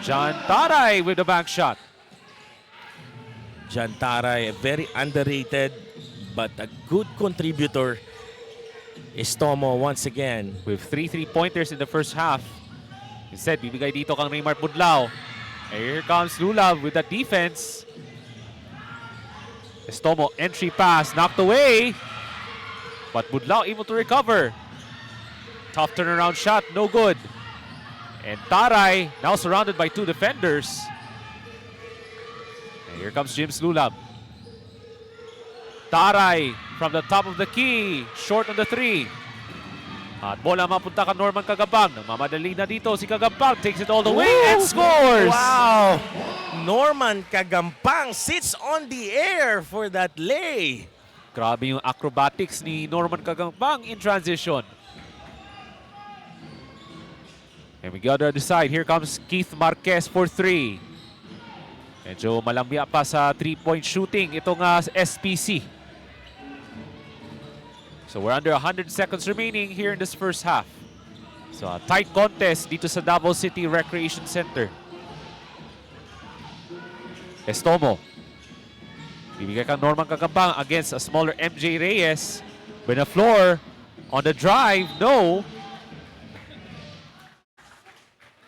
John Taray with the bank shot. John Taray, a very underrated but a good contributor. Estomo once again. With 3 3-pointers in the first half. Instead, bibigay dito kang Raymar Budlao. And here comes Lulav with that defense. Estomo, entry pass, knocked away. But Budlao able to recover. Tough turnaround shot, no good. And Taray now surrounded by 2 defenders. And here comes James Lulab. Taray from the top of the key, short on the 3. At bola mapunta ka Norman Kagabang. Nagmamadali na dito si Kagabang, takes it all the way and scores! Wow! Norman Kagampang sits on the air for that lay. Grabe yung acrobatics ni Norman Kagabang in transition. And we go to the other side. Here comes Keith Marquez for 3. Medyo malambya pa sa 3-point shooting itong SPC. So we're under 100 seconds remaining here in this first half. So a tight contest dito sa Davao City Recreation Center. Estomo. Bibigay kang Norman Kagabang against a smaller MJ Reyes. Benaflor on the drive. No.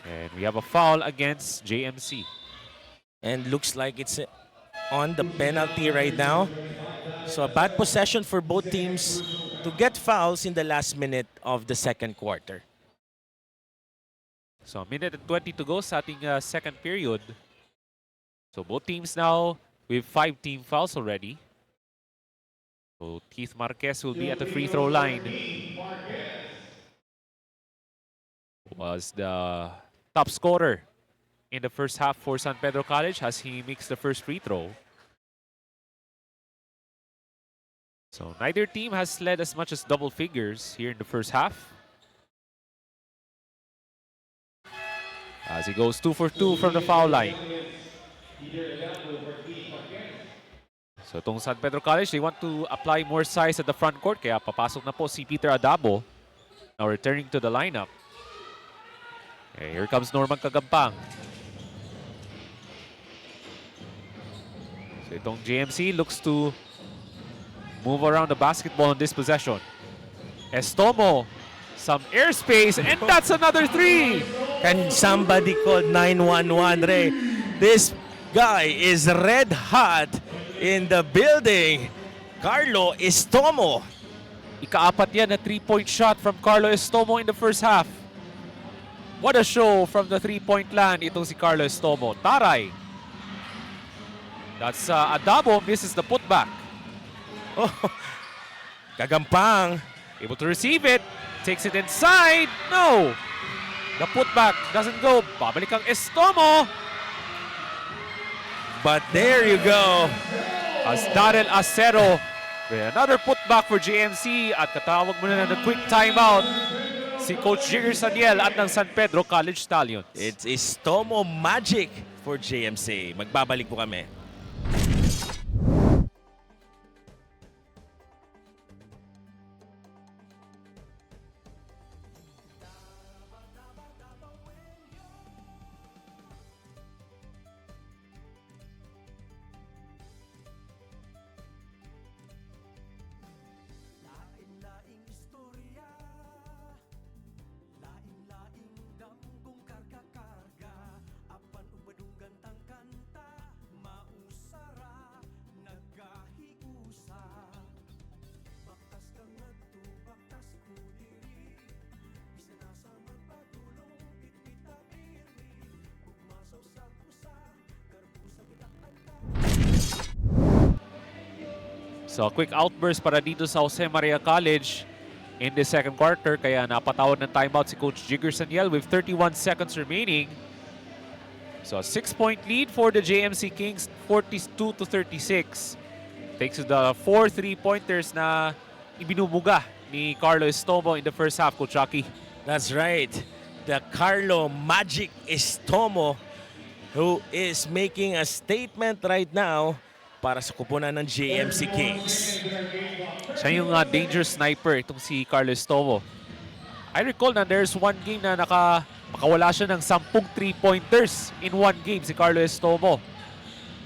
And we have a foul against JMC. And looks like it's on the penalty right now. So a bad possession for both teams to get fouls in the last minute of the second quarter. So a minute and 20 to go sa ating second period. So both teams now with 5 team fouls already. So Keith Marquez will be at the free throw line. Was the top scorer in the first half for San Pedro College as he makes the first free throw. So neither team has led as much as double figures here in the first half. As he goes 2 for 2 from the foul line. So itong San Pedro College, they want to apply more size at the front court. Kaya papasok na po si Peter Adabo. Now returning to the lineup. Okay, here comes Norman Kagampang. So itong JMC looks to move around the basketball on this possession. Estomo, some airspace, and that's another three! Can somebody call 911, Ray? This guy is red hot in the building. Carlo Estomo. Ikaapat yan na 3-point shot from Carlo Estomo in the first half. What a show from the 3-point land itong si Carlo Estomo. Taray. That's Adabo misses the putback. Oh, Kagampang. Able to receive it. Takes it inside. No. The putback doesn't go. Babalik ang Estomo. But there you go. As Darrell Acero with another putback for JMC at katawag muna na quick timeout si Coach Jigger Saniel at ng San Pedro College Stallions. It's Estomo magic for JMC. Magbabalik po kami. Lain-laing istorya, lain-laing damgong karga-karga, apan ubadunggan tang kanta, mausara, nagahiusa. Baktas kang ngadto, baktas ko diri, bisa nasa magpatulong, pitpita pirmi, ugmasaw sa pusa, garbo sa kinakanta. So quick outburst para dito sa Jose Maria College in the second quarter. Kaya napatawad ng timeout si Coach Jigger Saniel with 31 seconds remaining. So a 6-point lead for the JMC Kings, 42-36. Takes to the 4 3-pointers na ibinumuga ni Carlo Estomo in the first half, Coach Chucky. That's right. The Carlo Magic Estomo who is making a statement right now para sa kupunan ng JMC Kings. Siya yung dangerous sniper, itong si Carlo Estomo. I recall na there's one game na makawala siya ng 10 3-pointers in one game, si Carlo Estomo.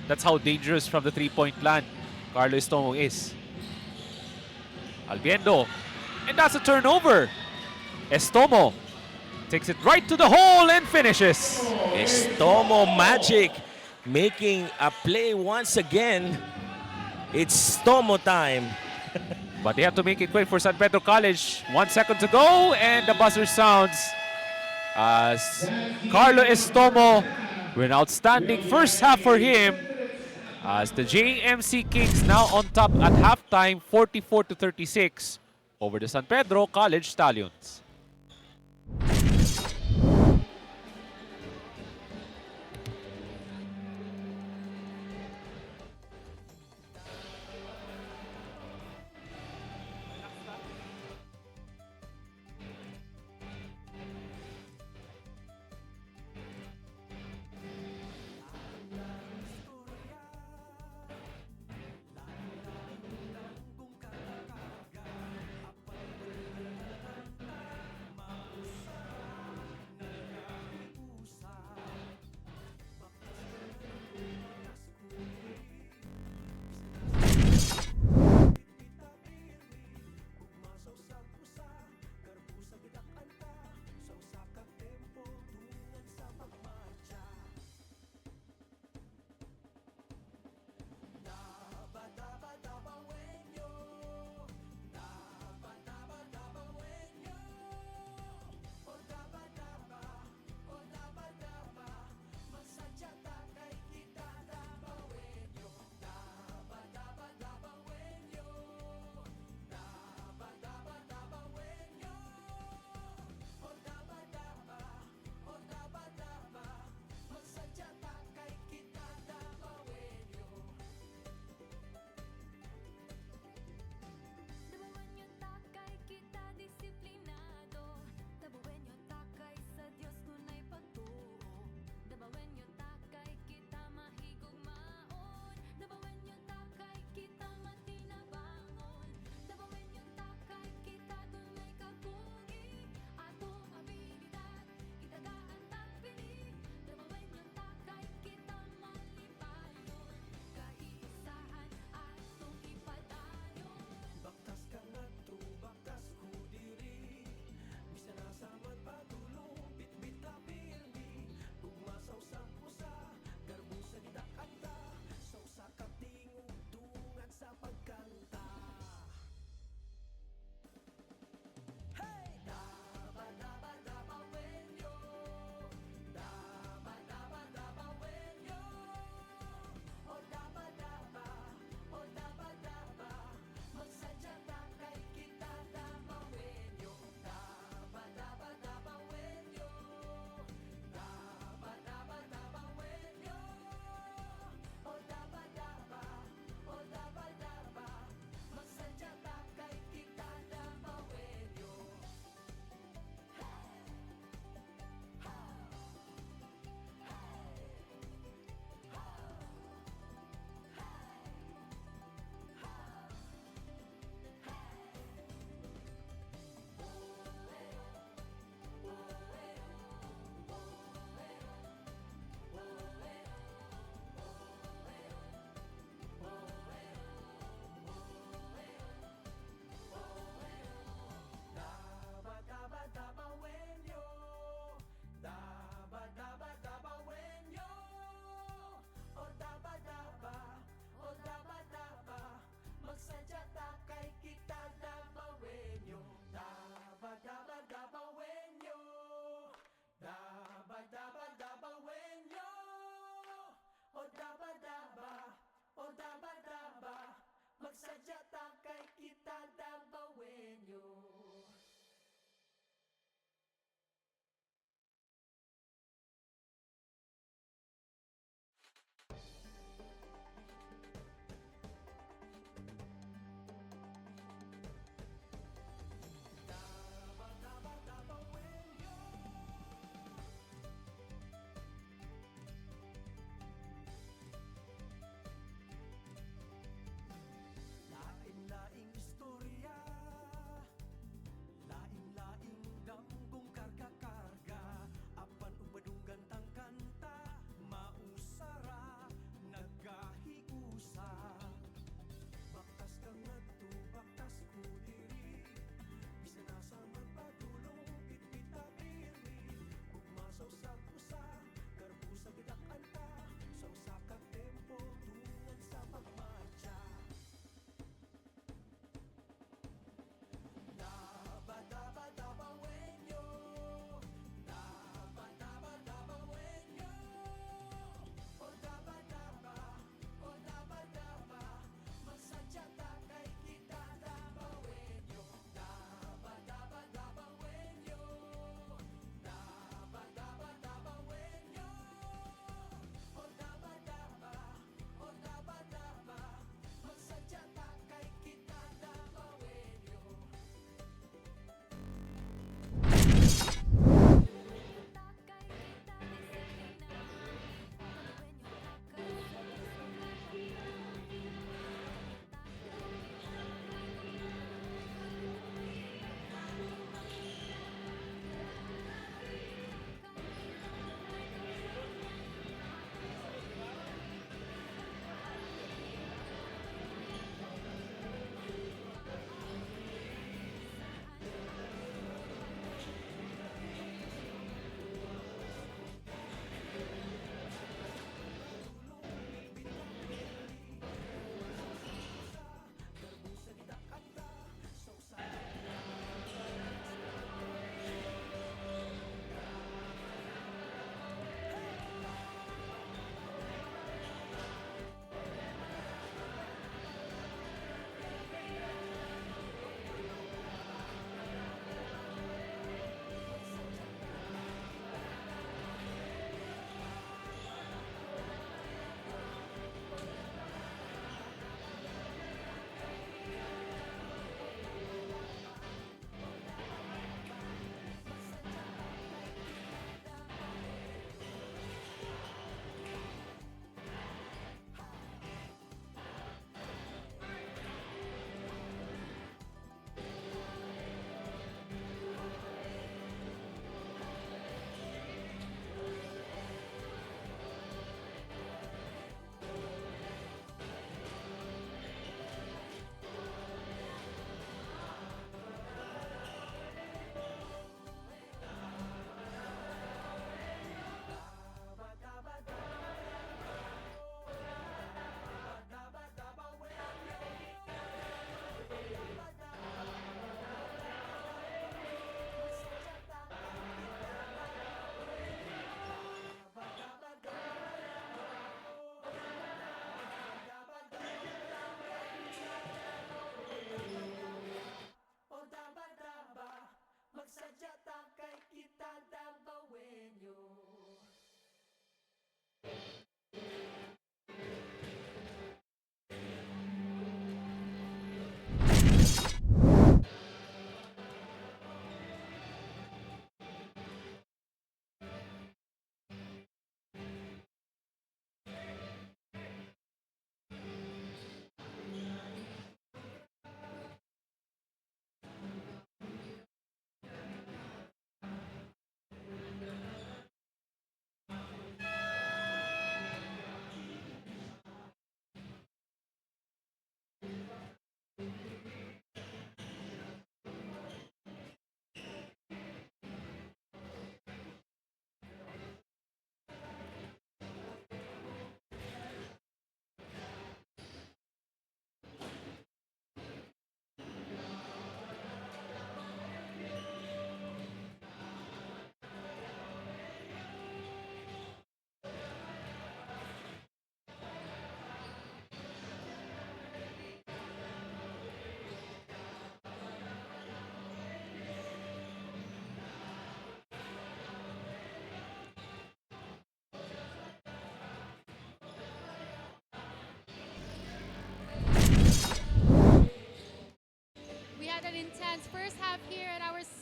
That's how dangerous from the 3-point land Carlo Estomo is. Albiendo. And that's a turnover. Estomo takes it right to the hole and finishes. Estomo Magic making a play once again. It's Estomo time. But they have to make it quick for San Pedro College. 1 second to go, and the buzzer sounds as Carlo Estomo with an outstanding first half for him. As the JMC Kings now on top at halftime, 44-36 over the San Pedro College Stallions.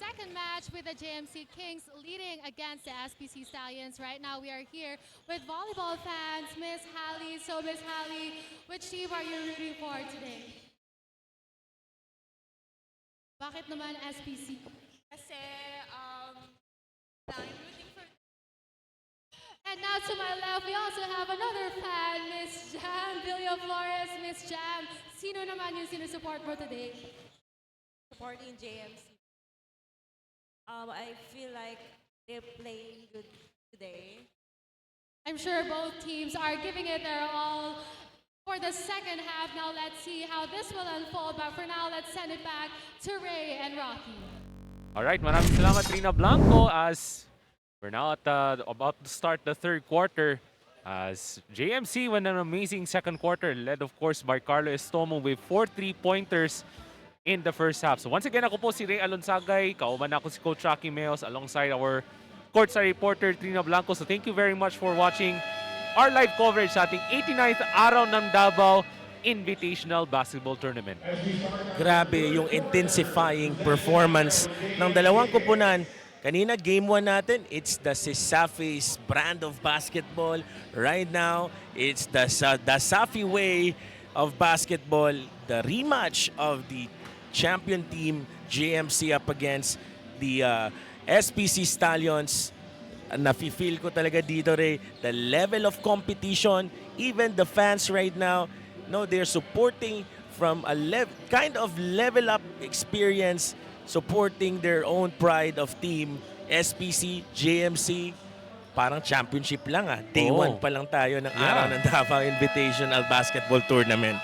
second match with the JMC Kings leading against the SPC Stallions. Right now, we are here with volleyball fans, Miss Hallie. So, Miss Hallie, which team are you rooting for today? Bakit naman SPC? Kasi, I'm rooting for And now to my left, we also have another fan, Miss Jam Villaflores. Miss Jam, sino naman yung sinusupport mo today? supporting JMC. I feel like they're playing good today. I'm sure both teams are giving it their all for the second half. Now let's see how this will unfold. But for now, let's send it back to Ray and Rocky. Alright, maraming salamat Rina Blanco as we're now at about to start the third quarter as JMC won an amazing second quarter led of course by Carlo Estomo with 4 3-pointers in the first half. So once again, ako po si Ray Alonsagay, kauban ako si Coach Rocky Meos alongside our courtside reporter Trina Blanco. So thank you very much for watching our live coverage sa ating 89th Araw ng Davao Invitational Basketball Tournament. Grabe yung intensifying performance ng dalawang kupunan. Kanina, game 1 natin, it's the Sisafis brand of basketball. Right now, it's the Safi way of basketball. The rematch of the champion team, JMC, up against the SPC Stallions. Nafe-feel ko talaga dito, Ray, the level of competition, even the fans right now, no, they're supporting from a kind of level up experience, supporting their own pride of team. SPC, JMC, parang championship lang ah. Day 1 pa lang tayo ng Araw ng Davao Invitational Basketball Tournament.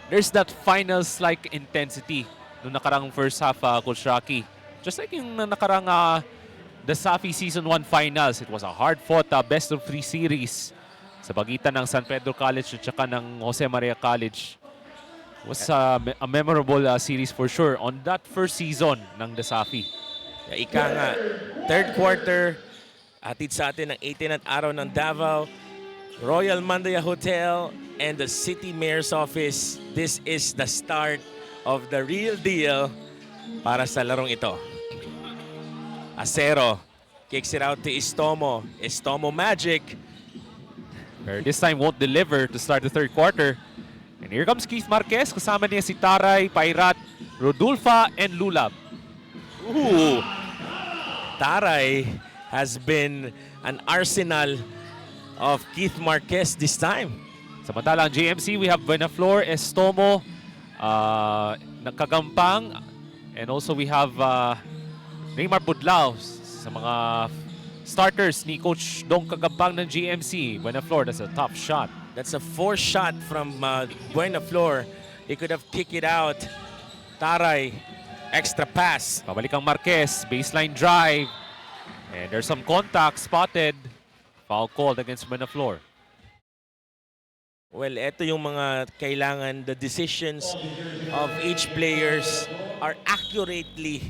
There's that finals-like intensity nung nakarang first half, Coach Rocky. Just like yung nakarang the Safi Season 1 Finals. It was a hard-fought best-of-3 series sa pagitan ng San Pedro College at saka ng Jose Maria College. It was a memorable series for sure on that first season ng the Safi. Ika nga, third quarter, atid sa atin ng 18th Araw ng Davao, Royal Mandaya Hotel, and the City Mayor's Office. This is the start of the real deal para sa larong ito. Acero kicks it out to Estomo. Estomo Magic. This time won't deliver to start the third quarter. And here comes Keith Marquez. Kasama niya si Taray, Pairat, Rodulfa, and Lulab. Ooh! Taray has been an arsenal of Keith Marquez this time. Samantala ang JMC, we have Buenaflor, Estomo, Kagampang, and also we have Neymar Budlao sa mga starters ni Coach Dong Kagampang ng GMC. Buenaflor, that's a tough shot. That's a forced shot from Buenaflor. He could have kicked it out. Taray, extra pass. Pabalik ang Marquez, baseline drive. And there's some contact spotted. Foul called against Buenaflor. Well, ito yung mga kailangan, the decisions of each players are accurately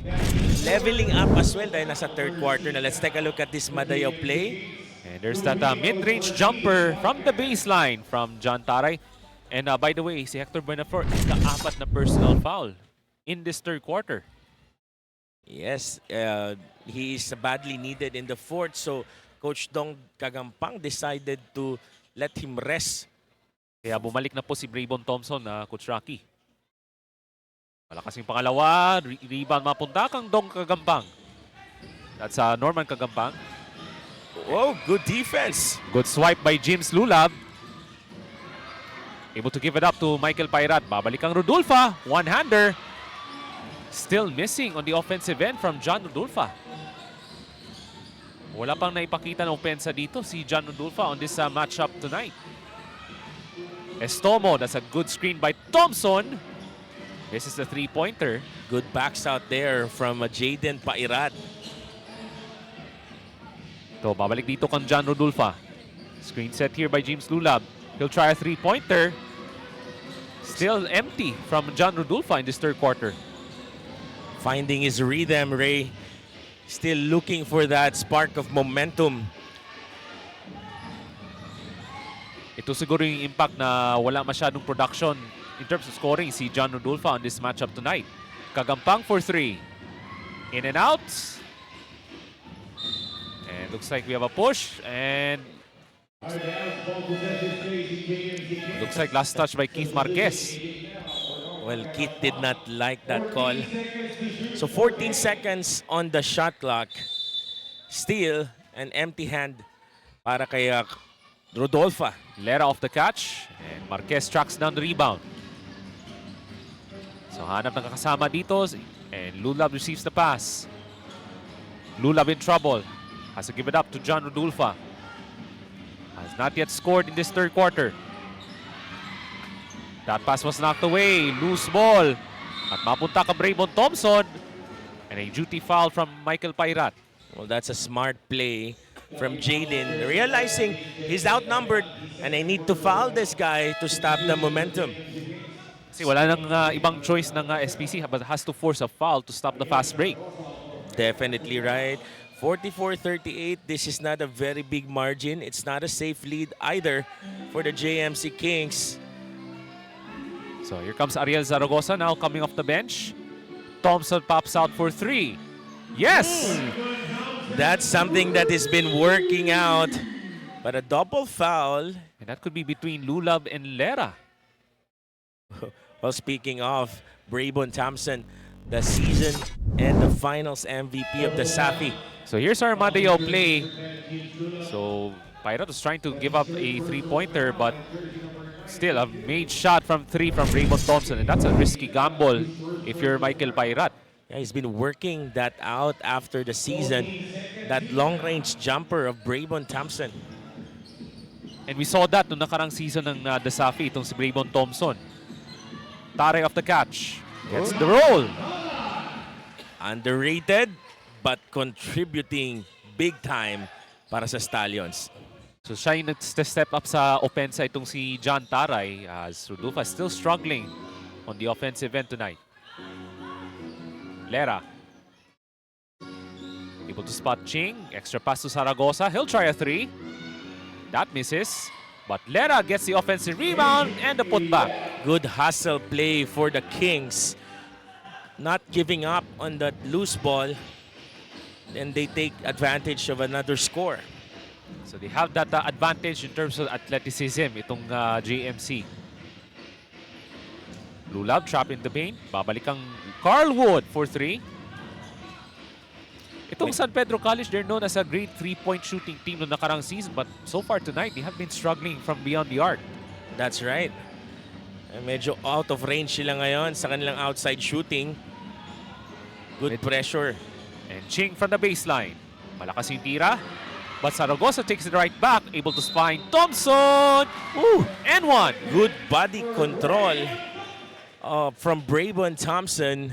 leveling up as well dahil nasa third quarter na. Let's take a look at this Madayaw play. And there's that mid-range jumper from the baseline from John Taray. And by the way, si Hector Buenaflor, ika-apat na personal foul in this third quarter. Yes, he is badly needed in the fourth. So Coach Dong Kagampang decided to let him rest. Kaya bumalik na po si Braybon Thompson na Coach Rocky. Malakas yung pangalawa. Rebound mapunta kang Dong Kagampang. That's Norman Kagampang. Oh, good defense. Good swipe by James Lulab. Able to give it up to Michael Pairat. Babalik ang Rodulfa. One-hander. Still missing on the offensive end from John Rodulfa. Wala pang naipakita ng opensa dito si John Rodulfa on this matchup tonight. Estomo, that's a good screen by Thompson. This is the three-pointer. Good backs out there from Jaden Pairat. So, babalik dito kang John Rodulfa. Screen set here by James Lulab. He'll try a three-pointer. Still empty from John Rodulfa in this third quarter. Finding his rhythm, Ray. Still looking for that spark of momentum. Ito siguro yung impact na wala masyadong production in terms of scoring si John Rodulfa on this matchup tonight. Kagampang for three. In and out. And looks like we have a push. And looks like last touch by Keith Marquez. Well, Keith did not like that call. So 14 seconds on the shot clock. Still an empty hand para kay Rodolfa. Lera off the catch. And Marquez tracks down the rebound. So hanap ng kakasama dito. And Lulab receives the pass. Lulab in trouble. Has to give it up to John Rodolfa. Has not yet scored in this third quarter. That pass was knocked away. Loose ball. At mapunta ka Braymond Thompson. And a duty foul from Michael Pairat. Well, that's a smart play from Jalen. Realizing he's outnumbered and I need to foul this guy to stop the momentum. Kasi wala nang ibang choice ng SPC but has to force a foul to stop the fast break. Definitely right. 44-38. This is not a very big margin. It's not a safe lead either for the JMC Kings. So here comes Ariel Zaragoza now coming off the bench. Thompson pops out for three. Yes! That's something that has been working out. But a double foul. And that could be between Lulab and Lera. Well, speaking of Braybon Thompson, the season and the finals MVP of the Safi. So here's our Madeo play. So Pairat was trying to give up a three-pointer, but still a made shot from three from Braymond Thompson. And that's a risky gamble if you're Michael Pairat. Yeah, he's been working that out after the season. That long-range jumper of Braybon Thompson. And we saw that noong nakarang season ng the Safi, itong si Braymond Thompson. Tare off the catch. Gets the roll. Underrated, but contributing big time para sa Stallions. So siya yung step up sa offense itong si John Taray as Rodolfa still struggling on the offensive end tonight. Lera. Able to spot Ching. Extra pass to Zaragoza. He'll try a three. That misses. But Lera gets the offensive rebound and the putback. Good hustle play for the Kings. Not giving up on that loose ball. And they take advantage of another score. So they have that advantage in terms of athleticism, itong JMC. Lulab trapped in the paint. Babalik ang Carl Wood for three. Itong San Pedro College, they're known as a great three-point shooting team noong nakarang season. But so far tonight, they have been struggling from beyond the arc. That's right. Medyo out of range sila ngayon sa kanilang outside shooting. Good pressure. And Ching from the baseline. Malakas yung tira. But Zaragoza takes it right back. Able to find Thompson. Ooh, and one. Good body control from Braybon Thompson.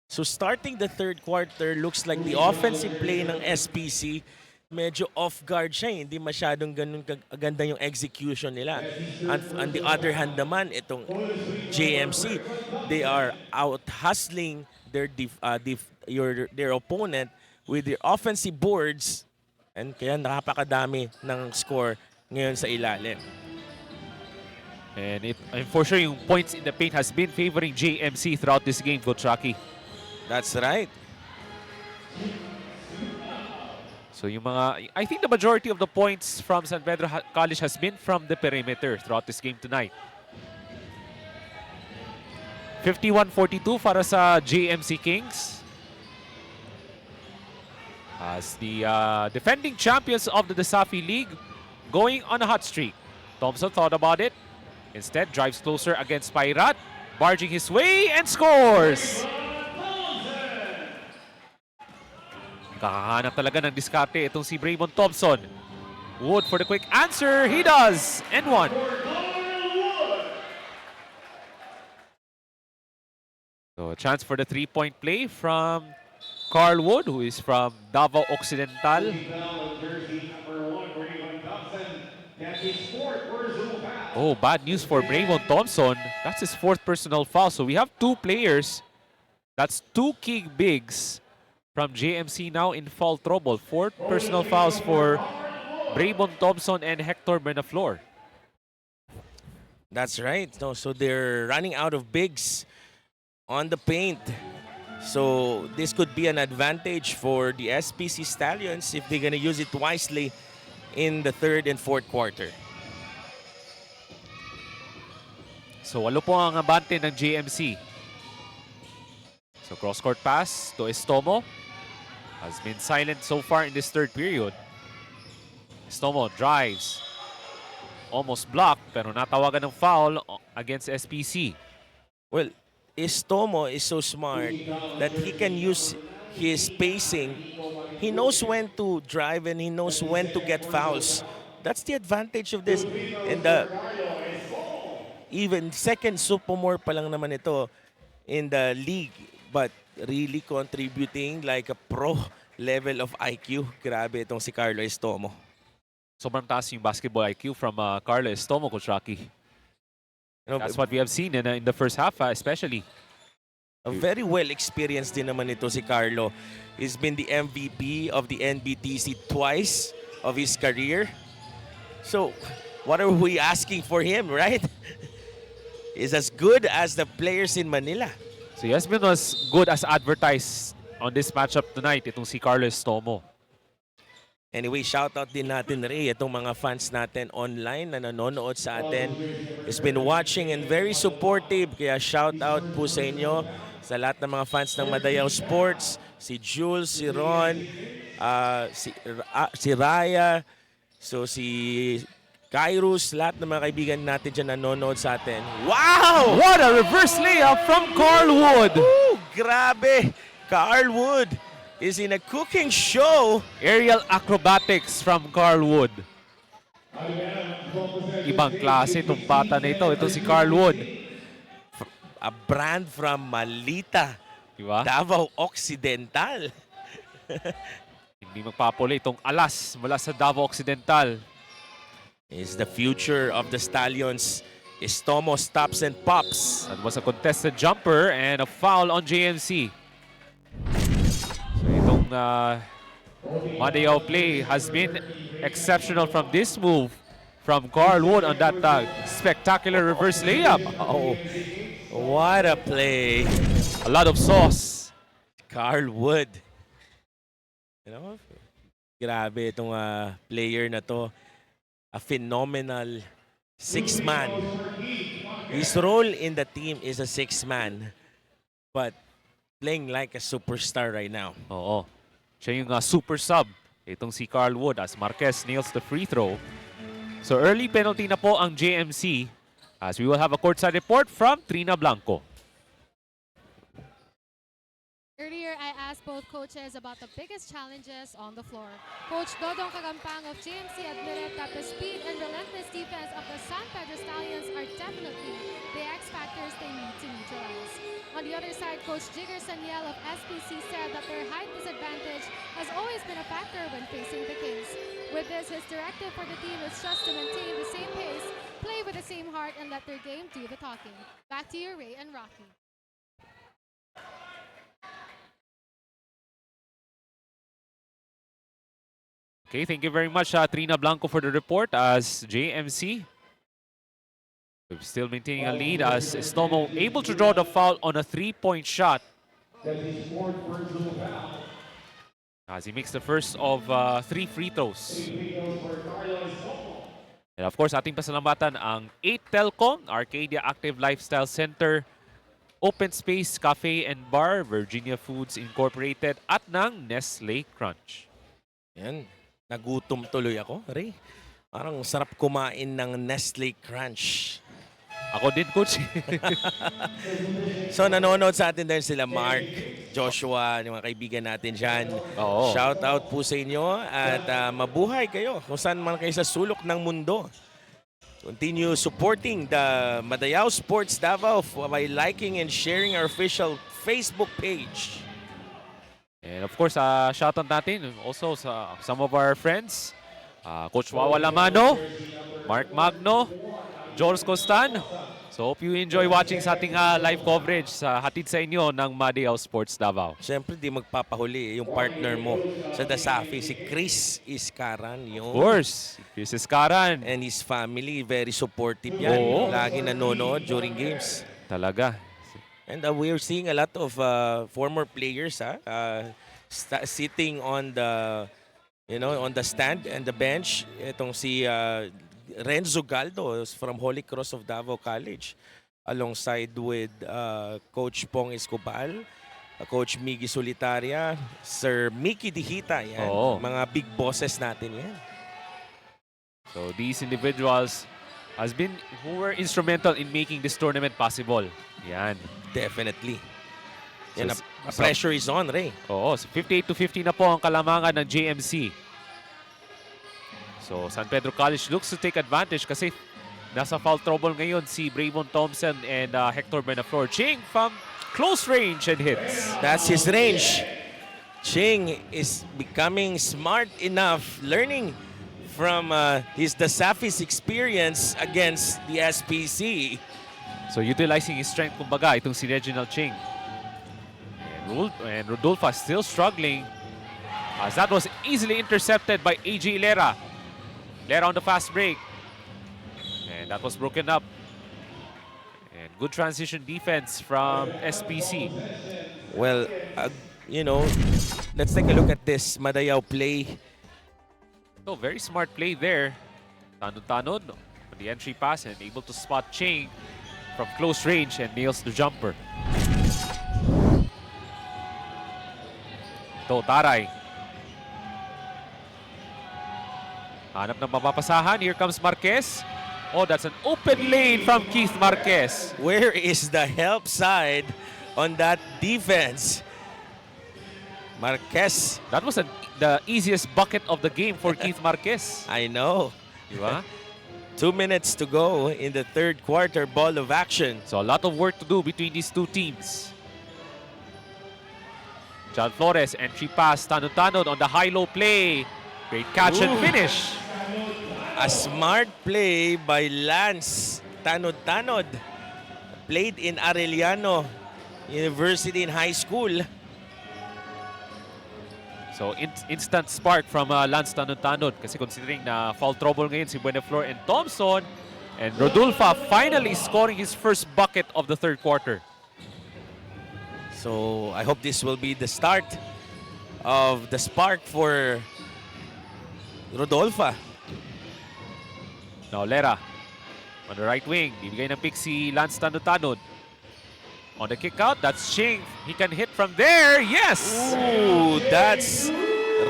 So starting the third quarter, looks like the offensive play ng SPC medyo off guard siya. Hindi masyadong ganun ganda yung execution nila. And on the other hand naman, itong JMC, they are out hustling their opponent with their offensive boards. And kaya nakapakadami ng score ngayon sa ilalim. And for sure, yung points in the paint has been favoring JMC throughout this game, Coach Rocky. That's right. So yung mga, I think the majority of the points from San Pedro College has been from the perimeter throughout this game tonight. 51-42 para sa JMC Kings. As the defending champions of the Desafi League going on a hot streak. Thompson thought about it. Instead, drives closer against Pairat, barging his way and scores! Kakahanap talaga ng diskarte itong si Braymond Thompson. Wood for the quick answer. He does! And one. So a chance for the three-point play from Carl Wood, who is from Davao Occidental. Oh, bad news for Braymond Thompson. That's his fourth personal foul. So we have two players. That's two key bigs from JMC now in foul trouble. Four personal fouls for Braymond Thompson and Hector Bernaflor. That's right. No, so they're running out of bigs on the paint. So this could be an advantage for the SPC Stallions if they're gonna use it wisely in the third and fourth quarter. So walo po ang abante ng JMC. So cross-court pass to Estomo. Has been silent so far in this third period. Estomo drives. Almost blocked pero natawagan ng foul against SPC. Well, Estomo is so smart that he can use his spacing. He knows when to drive and he knows when to get fouls. That's the advantage of this. And even second sophomore pa lang naman ito in the league, but really contributing like a pro level of IQ. Grabe itong si Carlo Estomo. Sobrang taas yung basketball IQ from Carlo Estomo, Coach Rocky. You know, That's what we have seen in the first half, especially. a very well experienced din naman ito si Carlo. He's been the MVP of the NBTC twice of his career. So, what are we asking for him, right? He's as good as the players in Manila. So he has been as good as advertised on this matchup tonight, itong si Carlo Estomo. Anyway, shoutout din natin, Ray, itong mga fans natin online na nanonood sa atin. Has been watching and very supportive. Kaya shoutout po sa inyo, sa lahat ng mga fans ng Madayaw Sports. Si Jules, si Ron, si Raya, so si Kairos, lahat ng mga kaibigan natin dyan nanonood sa atin. Wow! What a reverse layup from Carl Wood! Woo! Grabe! Carl Wood is in a cooking show. Aerial acrobatics from Carl Wood. Ibang klase itong bata na ito. Ito si Carl Wood. A brand from Malita, Diba? Davao Occidental. Hindi magpapuli itong alas mula sa Davao Occidental. Is the future of the Stallions. Estomo stops and pops. That was a contested jumper and a foul on JMC. So itong Madayaw play has been exceptional from this move from Carl Wood on that spectacular reverse layup. Oh, what a play. A lot of sauce. Carl Wood. You know, grabe itong player na to. A phenomenal six-man. His role in the team is a six-man, but playing like a superstar right now. Oo. Siya yung super sub. Itong si Carl Wood as Marquez nails the free throw. So early penalty na po ang JMC as we will have a courtside report from Trina Blanco. Earlier, I asked both coaches about the biggest challenges on the floor. Coach Dodong Kagampang of JMC admitted that the speed and relentless defense of the San Pedro Stallions are definitely the X factors they need to neutralize. On the other side, Coach Jigger Saniel of SPC said that their height disadvantage has always been a factor when facing the Kings. With this, his directive for the team is just to maintain the same pace, play with the same heart, and let their game do the talking. Back to you, Ray and Rocky. Okay, thank you very much, Trina Blanco, for the report as JMC. We're still maintaining a lead as Estomo able to draw the foul on a three-point shot. As he makes the first of 3 free throws. And of course, ating pasalamatan ang 8 Telcom, Arcadia Active Lifestyle Center, Open Space Cafe and Bar, Virginia Foods Incorporated, at ng Nestle Crunch. Yan. Nagutom tuloy ako, Ray. Parang sarap kumain ng Nestle Crunch. Ako din, Coach. So nanonood sa atin din sila Mark, Joshua, yung mga kaibigan natin dyan. Oo. Shout out po sa inyo at mabuhay kayo kung saan man kayo sa sulok ng mundo. Continue supporting the Madayaw Sports Davao by liking and sharing our official Facebook page. And of course, shoutout natin also sa some of our friends. Coach Wawa Lamano, Mark Magno, Joros Costan. So hope you enjoy watching sa ating live coverage sa hatid sa inyo ng Madayaw Sports Davao. Siyempre, di magpapahuli yung partner mo sa Dasafi, si Chris Iskaran. Of course, Chris Escaran. And his family, very supportive yan. Oo. Lagi nanonood during games. Talaga. And we're seeing a lot of former players sitting on the on the stand and the bench. Itong si Renzo Galdo is from Holy Cross of Davao College alongside with Coach Pong Escobal, Coach Miggy Solitaria, Sir Mickey Dihita. Yan. Oo. Mga big bosses natin yan. So these individuals who were instrumental in making this tournament possible. Yan. Definitely. Yan, So, pressure is on, Ray. Oo, so 58-50 na po ang kalamangan ng JMC. So San Pedro College looks to take advantage kasi nasa foul trouble ngayon si Bravon Thompson and Hector Benaflor. Ching from close range and hits. That's his range. Ching is becoming smart enough, learning from the Safis experience against the SPC. So utilizing his strength, kumbaga, itong si Reginald Ching. And Rodolfa still struggling as that was easily intercepted by AJ Lera. Lera on the fast break. And that was broken up. And good transition defense from SPC. Well, let's take a look at this Madayao play. So very smart play there. Tanod on the entry pass and able to spot Ching from close range and nails the jumper. Ito, Taray. Hanap ng mapapasahan. Here comes Marquez. Oh, that's an open lane from Keith Marquez. Where is the help side on that defense? Marquez. That was the easiest bucket of the game for Keith Marquez. I know. Diba? 2 minutes to go in the third quarter ball of action. So a lot of work to do between these two teams. John Flores, entry pass, Tanod on the high-low play. Great catch and finish. A smart play by Lance Tanod. Played in Arellano University in high school. So instant spark from Lance Tanod kasi considering na foul trouble ngayon si Buenaflor and Thompson. And Rodolfa finally scoring his first bucket of the third quarter. So I hope this will be the start of the spark for Rodolfa. Now Lera on the right wing. Bibigay ng pick si Lance Tanod. On the kick out, that's Ching. He can hit from there. Yes! Ooh, that's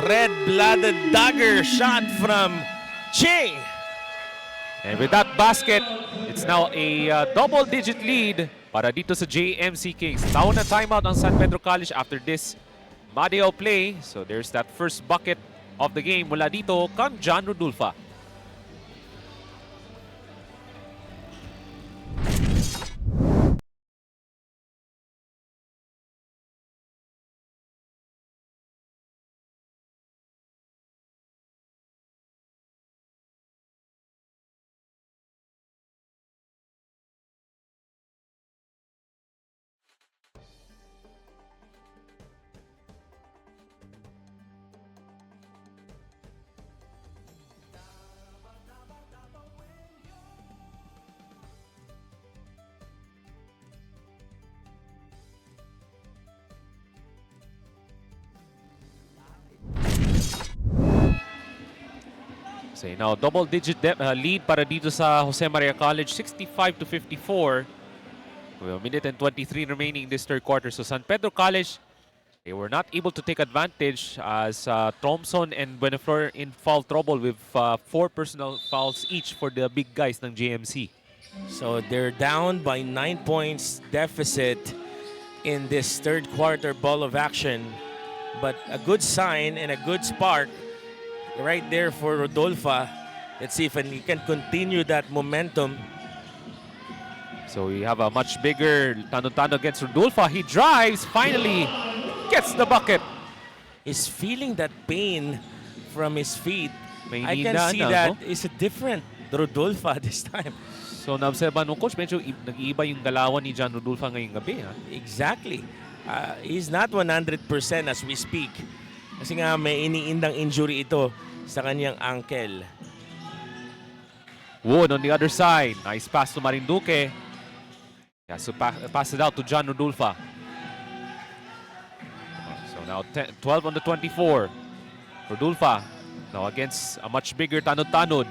red-blooded dagger shot from Ching. And with that basket, it's now a double-digit lead para dito sa JMC Kings. Taon na timeout ang San Pedro College after this Madeo play. So there's that first bucket of the game mula dito kang John Rodolfa. So now double-digit lead para dito sa Jose Maria College, 65-54. With a minute and 23 remaining in this third quarter. So San Pedro College, they were not able to take advantage as Thompson and Buenaflor in foul trouble with 4 personal fouls each for the big guys ng JMC. So they're down by 9 points deficit in this third quarter ball of action. But a good sign and a good spark right there for Rodolfa. Let's see if he can continue that momentum. So we have a much bigger Tanod against Rodolfa. He drives, finally gets the bucket. He's feeling that pain from his feet. May I can hinaan see na, that no? it's a different Rodolfa this time. So naobserbahan ng coach, medyo nag-iiba yung galawan ni John Rodolfa ngayong gabi. Ha? Exactly. He's not 100% as we speak. Kasi nga may iniindang injury ito sa kanyang ankle. Wood on the other side. Nice pass to Marinduque. Yeah, so pass it out to John Rodulfa. So now 12 on the 24. Rodulfa now against a much bigger Tanod-Tanod.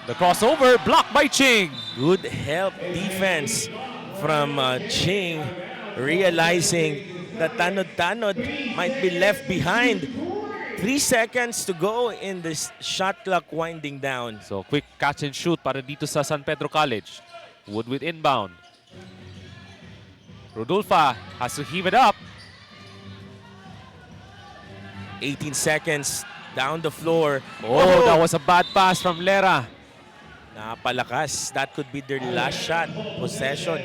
The crossover blocked by Ching. Good help defense from Ching, realizing that Tanod-Tanod might be left behind. 3 seconds to go in this shot clock winding down. So quick catch and shoot para dito sa San Pedro College. Wood with inbound. Rodulfa has to heave it up. 18 seconds down the floor. Oh, that was a bad pass from Lera. Napalakas. That could be their last shot possession.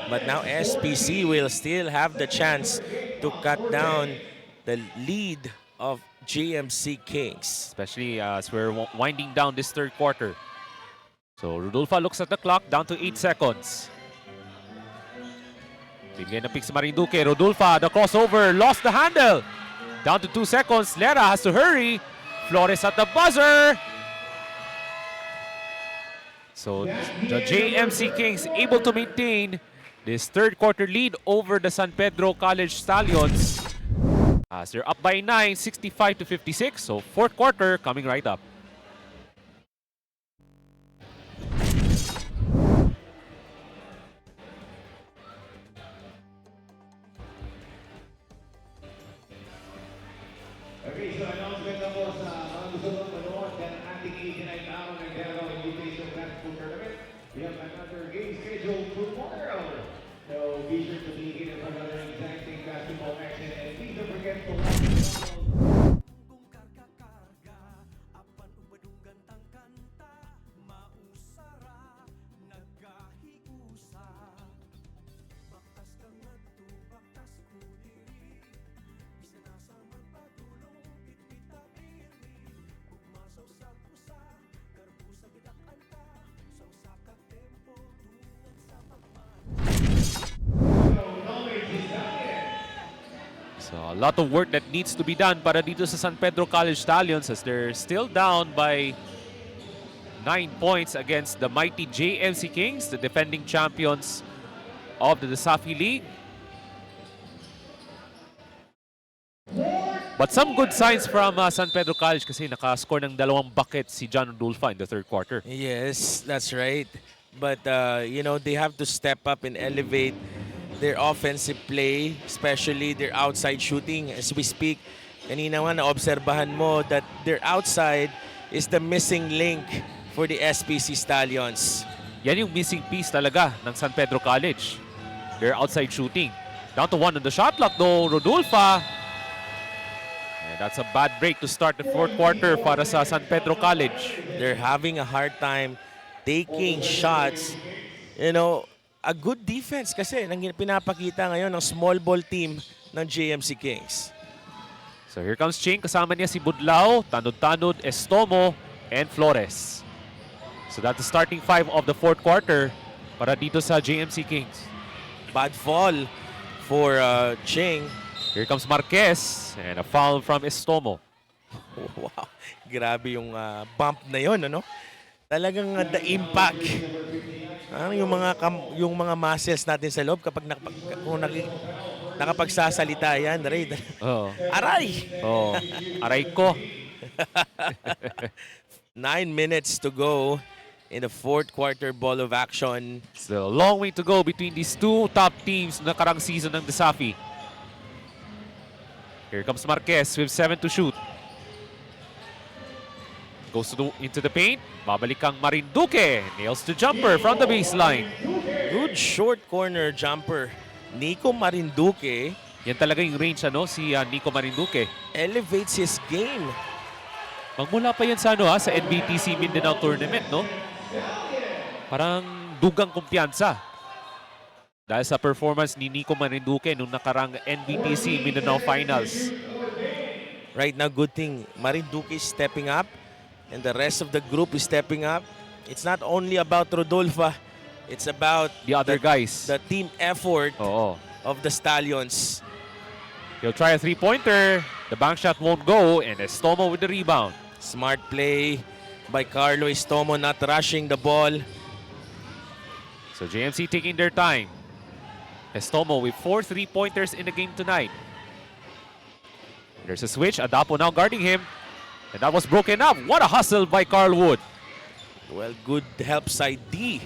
But now SPC will still have the chance to cut down the lead of JMC Kings. Especially as we're winding down this third quarter. So Rodulfa looks at the clock, down to 8 seconds. Bigay na pick sa Marinduque. Rodulfa, the crossover, lost the handle. Down to 2 seconds. Lera has to hurry. Flores at the buzzer. So the JMC Kings able to maintain this third quarter lead over the San Pedro College Stallions. As they're up by 9, 65 to 56. So fourth quarter coming right up. Okay, so announcement na po sa mga gusto mong manood ng ating 89 Araw ng Davao Invitational Basketball Tournament. We have another game scheduled tomorrow. So be sure to be in for another exciting basketball action and please don't forget to like the channel. Kung karga-karga, apan ubadunggan tang kanta, mausara, nagkahiusa. Baktas kang ngadto, baktas ko diri. Bisa na sa magpatulong, bitbita pirmi. Ugmasaw sa pusa, garbo sa gidakanta. Sa usa ka tempo, tungod sa pagman. So a lot of work that needs to be done para dito sa San Pedro College Stallions as they're still down by 9 points against the mighty JMC Kings, the defending champions of the Safi League. But some good signs from San Pedro College kasi nakascore ng 2 buckets si John Rodulfa in the third quarter. Yes, that's right. But, you know, they have to step up and elevate their offensive play, especially their outside shooting. As we speak, kanina nga naobserbahan mo that their outside is the missing link for the SPC Stallions. Yan yung missing piece talaga ng San Pedro College. Their outside shooting. Down to 1 on the shot clock though, Rodulfa. And that's a bad break to start the fourth quarter para sa San Pedro College. They're having a hard time taking shots. You know, a good defense kasi nang pinapakita ngayon ng small ball team ng JMC Kings. So here comes Ching, kasama niya si Budlao, Tanod-Tanod, Estomo, and Flores. So that's the starting 5 of the fourth quarter para dito sa JMC Kings. Bad fall for Ching. Here comes Marquez, and a foul from Estomo. Wow, grabe yung bump na yon, ano? Talagang the impact. Yung mga muscles natin sa loob kapag nakapagsasalita yan, Ray. Oh. Aray! Oh, aray ko. 9 minutes to go in the fourth quarter ball of action. Still a long way to go between these two top teams na nakarang season ng Desafi. Here comes Marquez with 7 to shoot. Goes into the paint. Babalik ang Marinduque. Nails the jumper from the baseline. Good short corner jumper. Nico Marinduque Yan talaga yung range si Nico Marinduque. elevates his game. Magmula pa yan sa sa NBTC Mindanao Tournament, no? Parang dugang kumpiyansa. Dahil sa performance ni Nico Marinduque nung nakarang NBTC Mindanao Finals. Right now, good thing. Marinduque is stepping up and the rest of the group is stepping up. It's not only about Rodolfa. It's about The other guys. the team effort Oo. of the Stallions. He'll try a three-pointer. The bank shot won't go, and Estomo with the rebound. Smart play by Carlo Estomo, not rushing the ball. So JMC taking their time. Estomo with 4 3-pointers in the game tonight. There's a switch. Adapo now guarding him. And that was broken up. What a hustle by Carl Wood. Well, good help side D.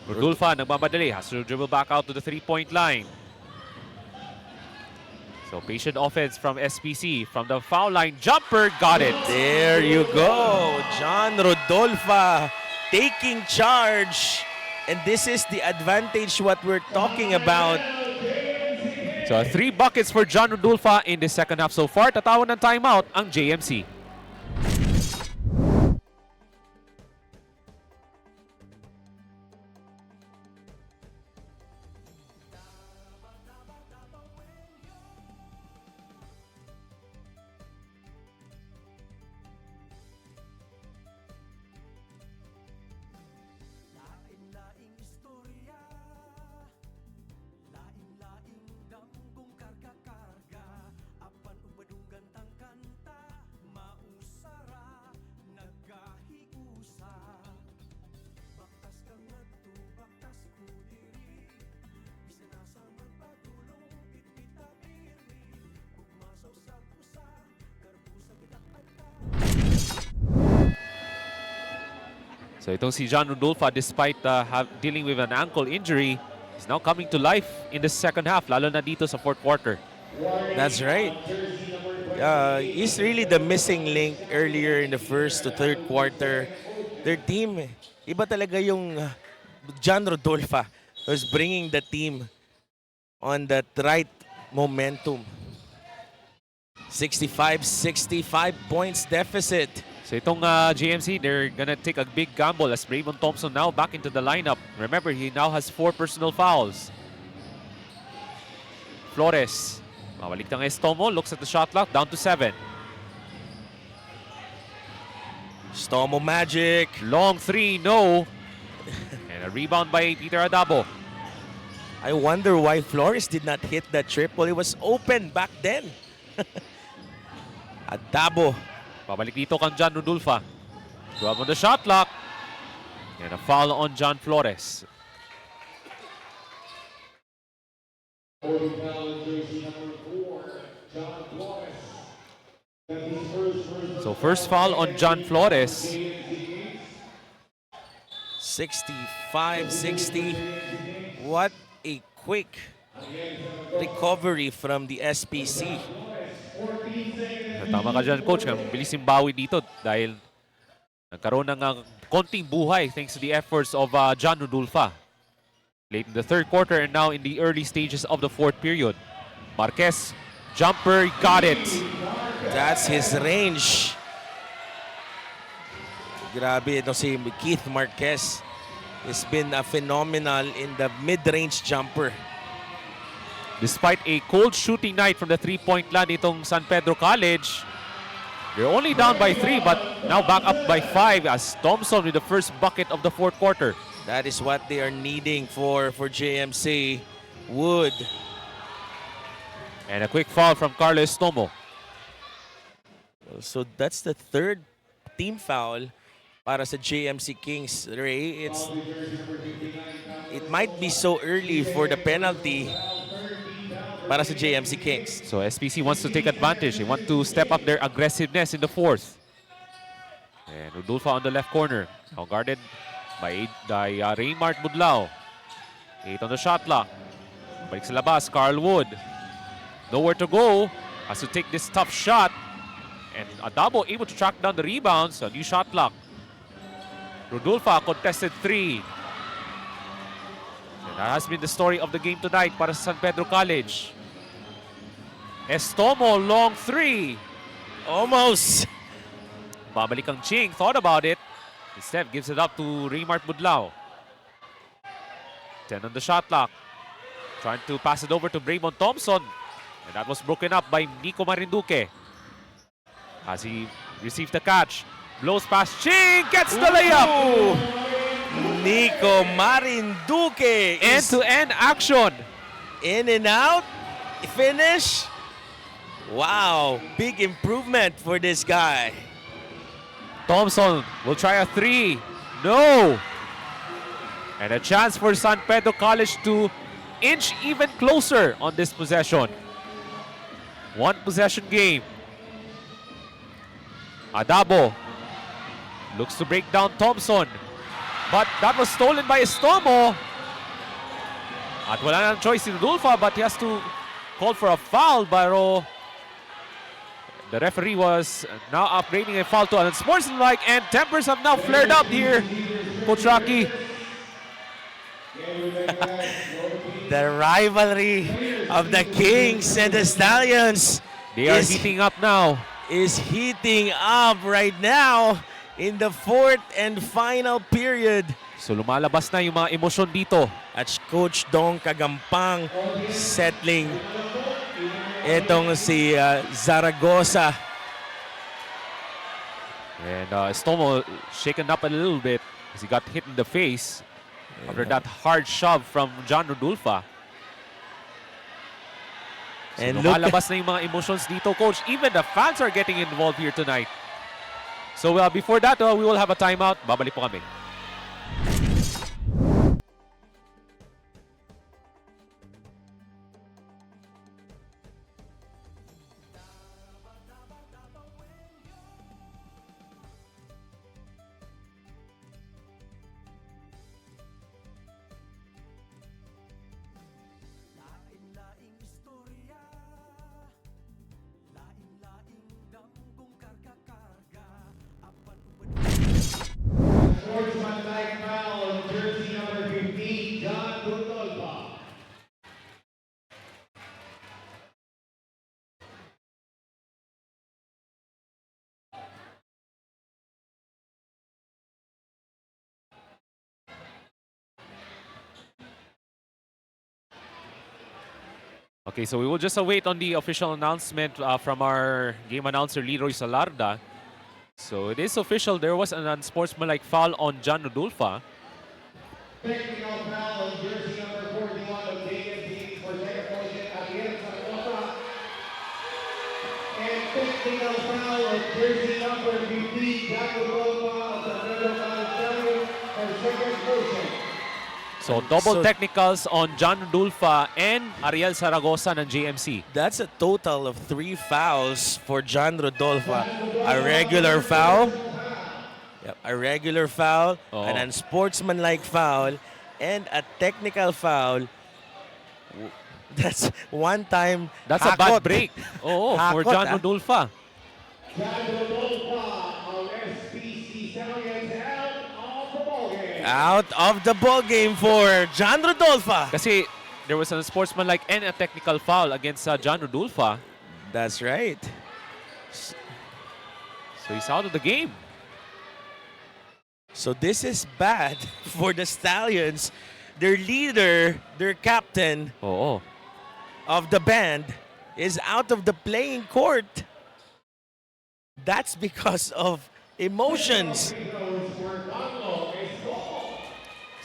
Rodolfa nagmamadali. Has to dribble back out to the 3-point line. So patient offense from SPC. From the foul line, jumper, got it. There you go. John Rodolfa taking charge. And this is the advantage what we're talking about. So 3 buckets for John Rodolfa in the second half so far. Tatawag ng timeout ang JMC. Lain-laing istorya, lain-laing damgong karga-karga, apan ubadunggan tang kanta, mausara, nagkahiusa. Baktas kang ngadto, baktas ko diri, bisa nasa magpatulong, pitpita pirmi, ugmasaw sa pusa, garbo sa bitak-anta. So itong si John Rodolfa, despite dealing with an ankle injury, is now coming to life in the second half, lalo na dito sa fourth quarter. That's right. He's really the missing link earlier in the first to third quarter. Their team, iba talaga yung John Rodolfa who's bringing the team on that right momentum. 65-65 points deficit. So itong JMC, they're gonna take a big gamble as Raymond Thompson now back into the lineup. Remember, he now has 4 personal fouls. Flores, mabalik ng Estomo, looks at the shot clock, down to 7. Stomo magic. Long 3, no. And a rebound by Peter Adabo. I wonder why Flores did not hit that triple. It was open back then. Adabo. Babalik dito kang John Rodolfa. 12 on the shot clock. And a foul on John Flores. So first foul on John Flores. 65-60. What a quick recovery from the SPC. Tama ka dyan, Coach. Ang bilis yung bawi dito dahil nagkaroon ng konting buhay thanks to the efforts of John Rodolfa. Late in the third quarter and now in the early stages of the fourth period. Marquez, jumper, got it. That's his range. Grabe, ito si Keith Marquez has been phenomenal in the mid-range jumper. Despite a cold shooting night from the three-point line itong San Pedro College, they're only down by 3 but now back up by 5 as Thompson with the first bucket of the fourth quarter. That is what they are needing for JMC. Wood. And a quick foul from Carlos Tomo. So that's the third team foul para sa JMC Kings. Ray, it might be so early for the penalty para sa JMC Kings. So SPC wants to take advantage. They want to step up their aggressiveness in the fourth. And Rodolfa on the left corner. Now guarded by Raymart Budlao. 8 on the shot clock. Balik sa labas, Carl Wood. Nowhere to go. Has to take this tough shot. And Adabo able to track down the rebounds. A new shot clock. Rodolfa contested 3. And that has been the story of the game tonight para sa San Pedro College. Estomo, long 3. Almost. Babalik ang Ching, thought about it. Instead, gives it up to Raymart Budlao. 10 on the shot clock. Trying to pass it over to Raymond Thompson. And that was broken up by Nico Marinduque. As he received the catch. Blows past Ching, gets the layup! Nico Marinduque. End-to-end action. In and out. Finish. Wow, big improvement for this guy. Thompson will try a 3. No! And a chance for San Pedro College to inch even closer on this possession. One possession game. Adabo looks to break down Thompson. But that was stolen by Estomo. At wala nang choice si Rodolfa, but he has to call for a foul. Pero the referee was now upgrading a foul to unsportsmanlike, and tempers have now flared up here. Coach Rocky. The rivalry of the Kings and the Stallions They are heating up now. is heating up right now in the fourth and final period. So lumalabas na yung mga emosyon dito. At Coach Dong Kagampang settling itong si Zaragoza. And Estomo shaken up a little bit as he got hit in the face after that hard shove from John Rodolfa. So And lumalabas na yung mga emotions dito, Coach. Even the fans are getting involved here tonight. So before that, we will have a timeout. Babalik po kami. Lain-laing istorya, lain-laing damgong karga-karga, apan Sportsmanlike foul, jersey number 15, John Rodolfa. Okay, so we will just await on the official announcement from our game announcer, Leroy Salarda. So it is official. There was an unsportsmanlike foul on John Rodolfa. Technical foul on jersey number 41 of JMC for second position, Ariel Zaragoza. And technical foul on jersey number 15, John Rodolfa of the Pedro College for second position. So double So- technicals on John Rodolfa and Ariel Zaragoza ng JMC. That's a total of 3 fouls for John Rodolfa. A regular foul, a regular foul, Oo. an unsportsmanlike foul, and a technical foul. That's one time. That's a bad hakot. break. Oo, for Hakot, John ah. Rodolfa. John Rodolfa of SPC Stallions out of the ballgame. Out of the ball game for John Rodolfa. Kasi there was an unsportsmanlike and a technical foul against John Rodolfa. That's right. So he's out of the game. So this is bad for the Stallions. Their leader, their captain Oo. of the band is out of the playing court. That's because of emotions.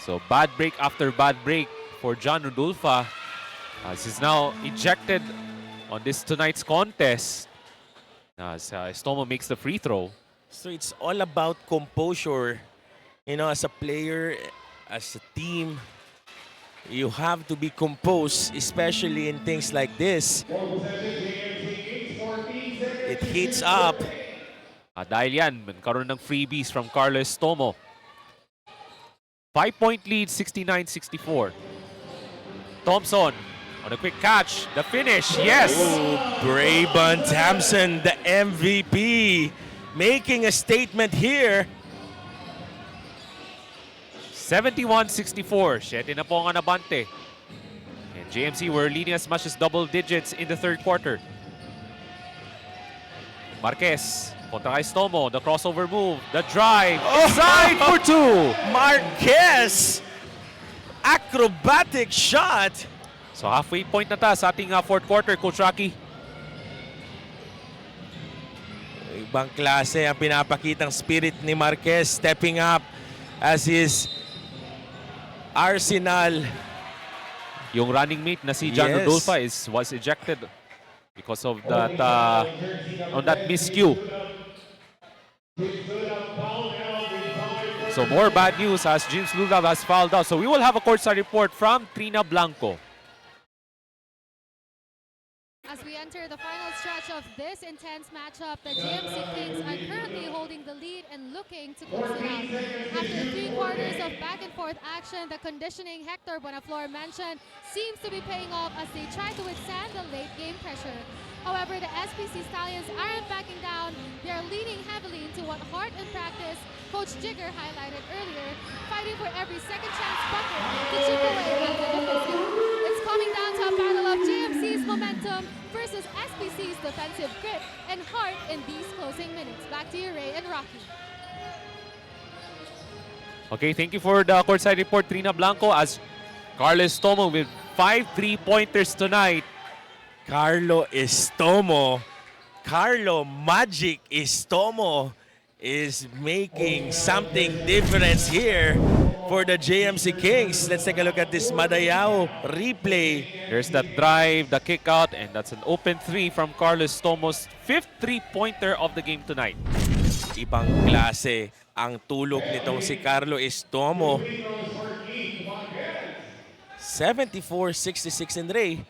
So bad break after bad break for John Rodolfa. As he's now ejected on this tonight's contest. As Estomo makes the free throw. So it's all about composure. You know, as a player, as a team, you have to be composed, especially in things like this. It heats up. Dahil yan, nagkaroon ng freebies from Carlos Estomo. 5-point lead, 69-64. Thompson on a quick catch. The finish, yes! Brayvon Thompson, the MVP, making a statement here. 71-64. 7 na po ang anabante. And JMC were leading as much as double digits in the third quarter. Marquez kontra kay Estomo. The crossover move. The drive. Inside for two. Marquez, acrobatic shot. So halfway point na ta sa ating fourth quarter, Coach Rocky. Ibang klase ang pinapakitang spirit ni Marquez, stepping up as his arsenal. Yung running mate na si John Yes. Rodolfa was ejected because of that on that miscue. So more bad news as James Lulav has fouled out. So we will have a courtside report from Trina Blanco. As we enter the final stretch of this intense matchup, the JMC Kings are currently holding the lead and looking to close it out. After 3 quarters of back and forth action, the conditioning Hector Bonaflor mentioned seems to be paying off as they try to withstand the late game pressure. However, the SPC Stallions aren't backing down. They are leaning heavily into what Hart and practice Coach Jigger highlighted earlier, fighting for every second chance bucket to chip away at the deficit. It's coming down to a battle of JMC's momentum versus SPC's defensive grit and heart in these closing minutes. Back to you, Ray and Rocky. Okay, thank you for the courtside report, Trina Blanco, as Carlos Tomo with 5 3-pointers tonight. Carlo Magic Estomo is making something difference here for the JMC Kings. Let's take a look at this Madayao replay. There's that drive, the kick out, and that's an open 3 from Carlos Tomo's 5th 3-pointer of the game tonight. Ibang klase ang tulog nitong si Carlo Estomo. 74-66 and Ray.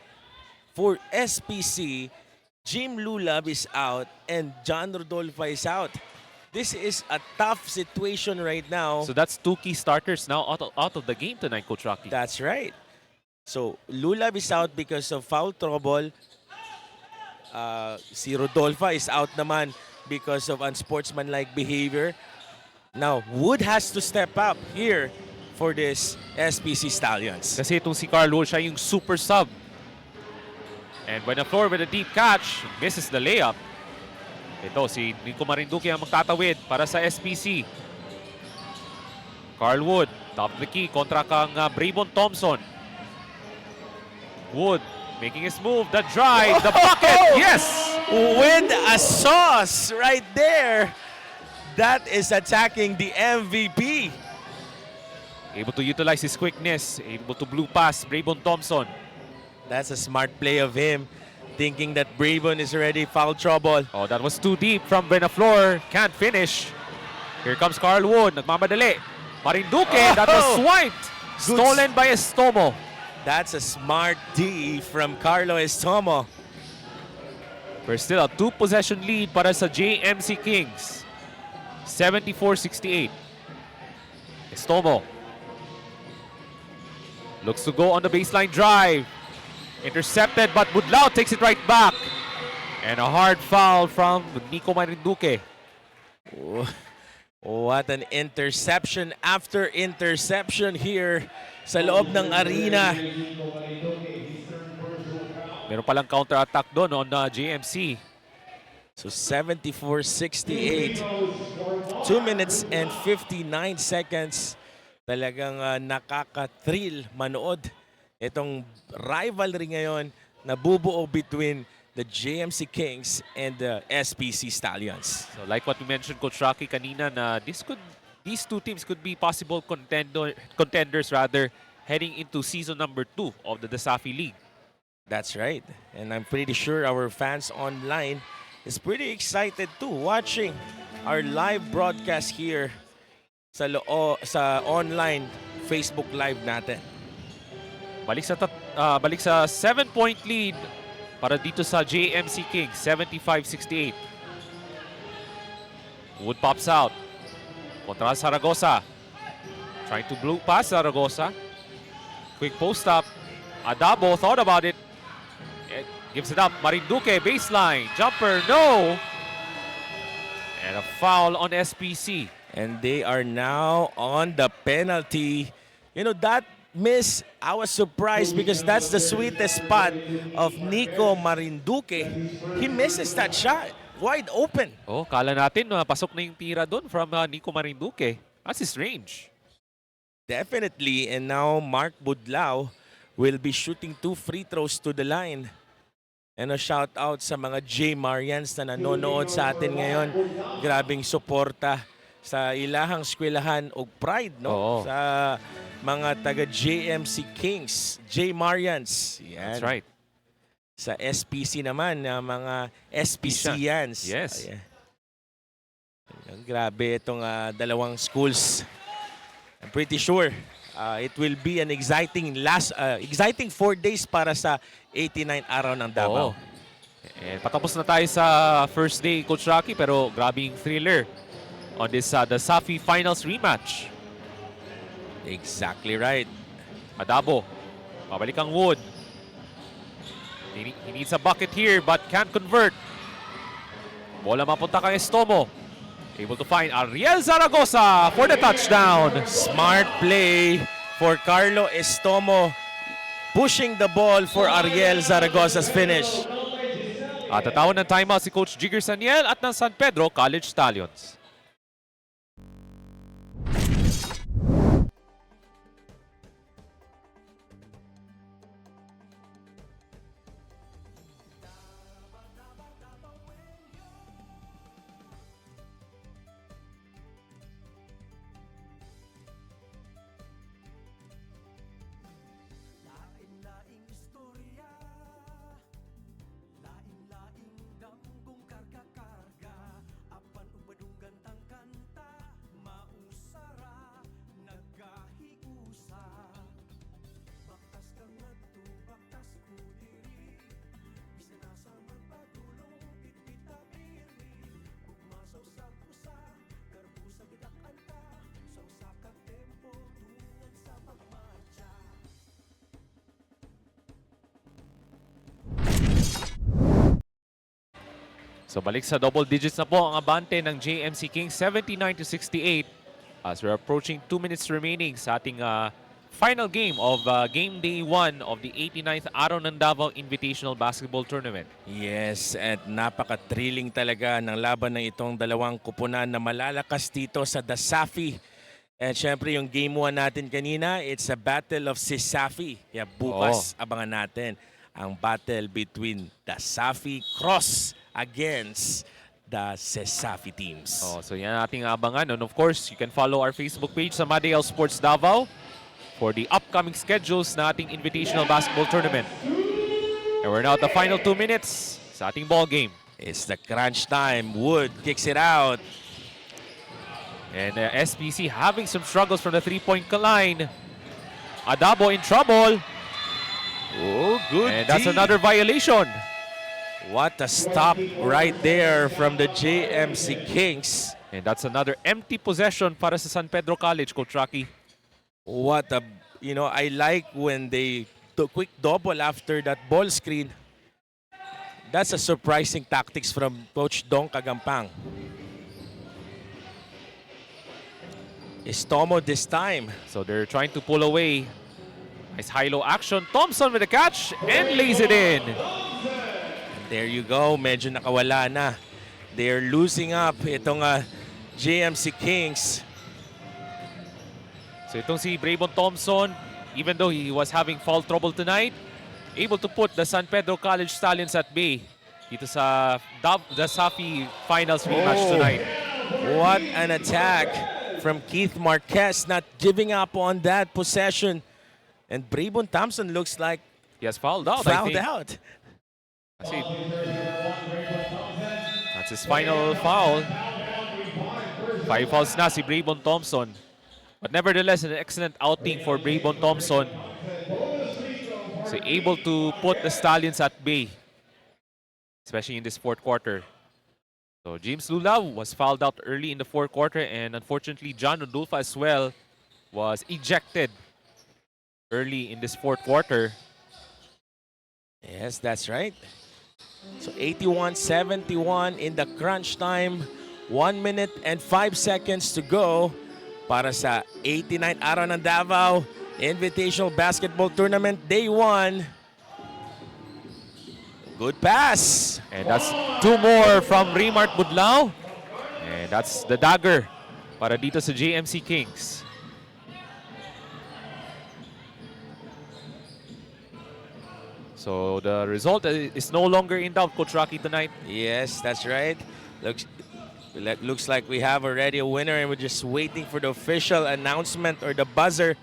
For SPC, Jim Lulab is out and John Rodolfo is out. This is a tough situation right now. So that's 2 key starters now out of the game tonight, Coach Rocky. That's right. So Lulab is out because of foul trouble. Si Rodolfo is out naman because of unsportsmanlike behavior. Now, Wood has to step up here for this SPC Stallions. Kasi itong si Carlo, siya yung super sub. And when the floor with a deep catch, misses the layup. Ito, si Nico Marinduque ang magtatawid para sa SPC. Carl Wood, top of the key, kontra kang Bravon Thompson. Wood making his move, the drive, the bucket, yes! With a sauce right there. That is attacking the MVP. Able to utilize his quickness, able to blue pass Bravon Thompson. That's a smart play of him, thinking that Bravon is already foul trouble. Oh, that was too deep from Benaflor. Can't finish. Here comes Carl Wood. Nagmamadali. Marinduque, that was swiped. Stolen by Estomo. That's a smart D from Carlo Estomo. There's still a 2-possession lead para sa JMC Kings. 74-68. Estomo looks to go on the baseline drive. Intercepted, but Budlao takes it right back. And a hard foul from Nico Marinduque. What an interception after interception here sa loob ng arena. Meron palang counter-attack doon on JMC. So 74-68. 2 minutes and 59 seconds. Talagang nakaka-thrill manood. Itong rivalry ngayon na bubuo between the JMC Kings and the SPC Stallions. So like what we mentioned, Coach Rocky, kanina, na these 2 teams could be possible contenders rather heading into season number 2 of the Desafi League. That's right. And I'm pretty sure our fans online is pretty excited too, watching our live broadcast here sa online Facebook Live natin. Balik sa 7-point lead para dito sa JMC Kings, 75-68. Wood pops out. Kontra Zaragoza. Trying to blue pass Zaragoza. Quick post up. Adabo thought about it. Gives it up. Marinduque, baseline. Jumper, no. And a foul on SPC. And they are now on the penalty. You know, that miss, I was surprised because that's the sweetest spot of Nico Marinduque. He misses that shot. Wide open. Oh, kala natin pasok na yung tira doon from Nico Marinduque. That's his range. Definitely. And now Mark Budlao will be shooting 2 free throws to the line. And a shout out sa mga J Marians na nanonood sa atin ngayon. Grabing suporta sa ilahang eskwelahan o pride, no? Oo. Sa mga taga JMC Kings, J Marians. Yan. That's right. Sa SPC naman, mga SPCians. Yes. Ayan. Grabe itong dalawang schools I'm pretty sure it will be an exciting exciting 4 days para sa 89 araw ng Davao. Oo. And patapos na tayo sa first day, Coach Rocky, pero grabe yung thriller on this the Safi Finals rematch. Exactly right. Adabo, pabalik ang Wood. He needs a bucket here but can't convert. Bola mapunta kay Estomo. Able to find Ariel Zaragoza for the touchdown. Smart play for Carlo Estomo, pushing the ball for Ariel Zaragoza's finish. At tatawag ng timeout si Coach Jigger Saniel at ng San Pedro College Stallions. Lain-laing istorya, lain-laing damgong karga-karga, apan ubadunggan tang kanta, mausara, nagkahiusa. Bakas kang nagtu, bakas ko diri, bisa nasa magpatulong, pitpita pirmi, ugmasaw sa pusa, garbo sa gidak anta, sa usa ka tempo, tungan sa pagmarcha. So balik sa double digits na po ang abante ng JMC Kings, 79-68 as we're approaching 2 minutes remaining sa ating final game of game day 1 of the 89th Araw ng Davao Invitational Basketball Tournament. Yes, at napaka-thrilling talaga ng laban ng itong dalawang kupunan na malalakas dito sa The Safi. At syempre yung game 1 natin kanina, it's a battle of Sisafi. Kaya bukas abangan natin ang battle between the Safi Cross against the Sisafi teams. Oh, so yan ating abangan. And of course, you can follow our Facebook page sa Madael Sports Davao for the upcoming schedules na ating Invitational Basketball Tournament. And we're now at the final 2 minutes sa ating ball game. It's the crunch time. Wood kicks it out. And SPC having some struggles from the three-point line. Adabo in trouble. Oh, good. And that's D. another violation. What a stop right there from the JMC Kings. And that's another empty possession para sa San Pedro College, Coach Rocky. What a, I like when they do quick double after that ball screen. That's a surprising tactics from Coach Dong Kagampang. Estomo this time. So they're trying to pull away. Nice high-low action. Thompson with the catch and lays it in. There you go. Medyo nakawala na. They're losing up itong JMC Kings. So itong si Braybon Thompson, even though he was having foul trouble tonight, able to put the San Pedro College Stallions at bay dito sa the Safi Finals rematch tonight. What an attack from Keith Marquez, not giving up on that possession. And Braybon Thompson looks like He has fouled out, I fouled think. out. That's his final foul. 5 fouls na si Braybon Thompson. But nevertheless, an excellent outing for Braybon Thompson. So able to put the Stallions at bay, especially in this fourth quarter. So James Lulaw was fouled out early in the fourth quarter, and unfortunately John Rodolfo as well was ejected early in this fourth quarter. Yes, that's right. So 81-71 in the crunch time. 1 minute and 5 seconds to go para sa 89 Araw ng Davao Invitational Basketball Tournament Day 1. Good pass. And that's 2 more from Remart Budlao. And that's the dagger para dito sa JMC Kings. So the result is no longer in doubt, Coach Rocky, tonight. Yes, that's right. Looks like we have already a winner, and we're just waiting for the official announcement or the buzzer.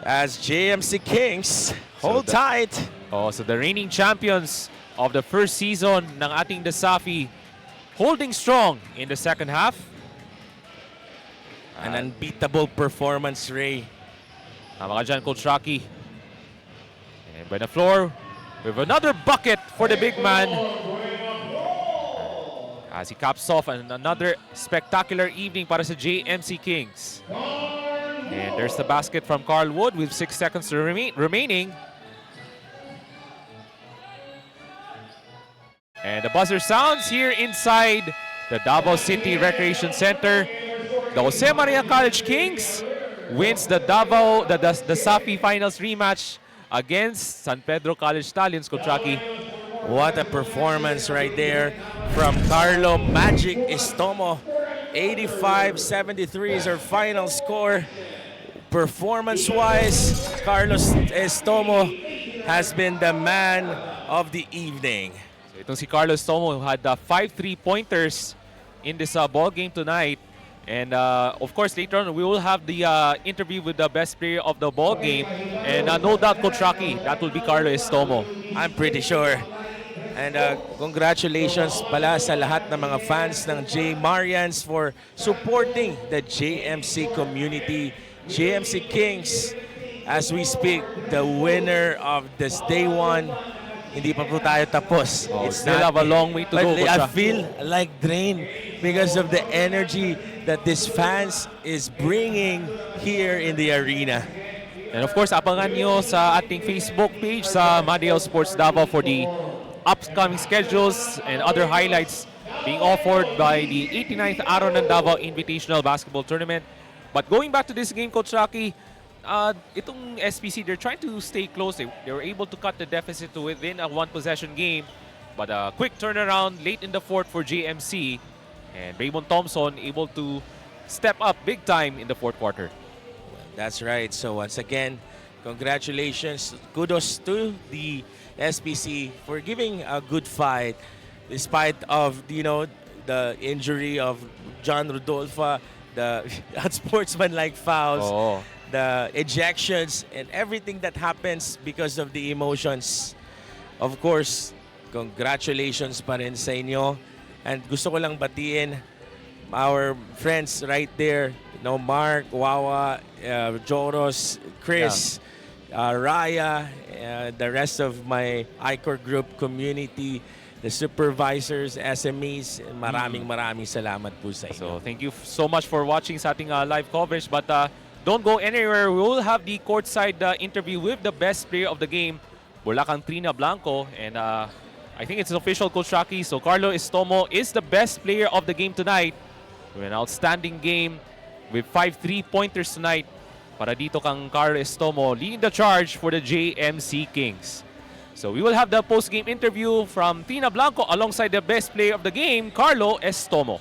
As JMC Kings hold tight. Oh, so the reigning champions of the first season ng ating The Safi holding strong in the second half. An unbeatable performance, Ray. Tama ka dyan, Coach Rocky. And by the floor, we have another bucket for the big man. As he caps off another spectacular evening para sa JMC Kings. And there's the basket from Carl Wood with 6 seconds remaining. And the buzzer sounds here inside the Davao City Recreation Center. The Jose Maria College Kings wins the the SAFI Finals rematch against San Pedro College Stallions, Coach Rocky. What a performance right there from Carlo Magic Estomo. 85-73 is our final score. Performance-wise, Carlos Estomo has been the man of the evening. So itong si Carlos Estomo had 5 3-pointers in this ball game tonight. And of course, later on, we will have the interview with the best player of the ball game. And no doubt, Coach Rocky, that will be Carlos Estomo. I'm pretty sure. And congratulations pala sa lahat ng mga fans ng J. Marians for supporting the JMC community. JMC Kings, as we speak, the winner of this day one. Hindi pa po tayo tapos. Still have a long way to go, Coach I Rocky. feel like drained because of the energy that this fans is bringing here in the arena. And of course, abangan nyo sa ating Facebook page sa Madeo Sports Davao for the upcoming schedules and other highlights being offered by the 89th Araw ng Davao Invitational Basketball Tournament. But going back to this game, Coach Rocky, itong SPC, they're trying to stay close. They were able to cut the deficit to within a one-possession game. But a quick turnaround late in the fourth for JMC. And Raymond Thompson able to step up big time in the fourth quarter. That's right. So once again, congratulations. Kudos to the SPC for giving a good fight despite of, the injury of John Rodolfo, the unsportsmanlike fouls, the ejections, and everything that happens because of the emotions. Of course, congratulations pa rin sa inyo. And gusto ko lang batiin our friends right there, Mark, Wawa, Joros, Chris, Raya, the rest of my ICOR group community, the supervisors, SMEs, maraming salamat po sa inyo. So thank you so much for watching sa ating live coverage. But don't go anywhere. We will have the courtside interview with the best player of the game, Bulacan Trina Blanco. And I think it's official, Coach Rocky. So Carlo Estomo is the best player of the game tonight. With an outstanding game with 5 3-pointers tonight. Para dito kang Carlo Estomo leading the charge for the JMC Kings. So we will have the post-game interview from Tina Blanco alongside the best player of the game, Carlo Estomo.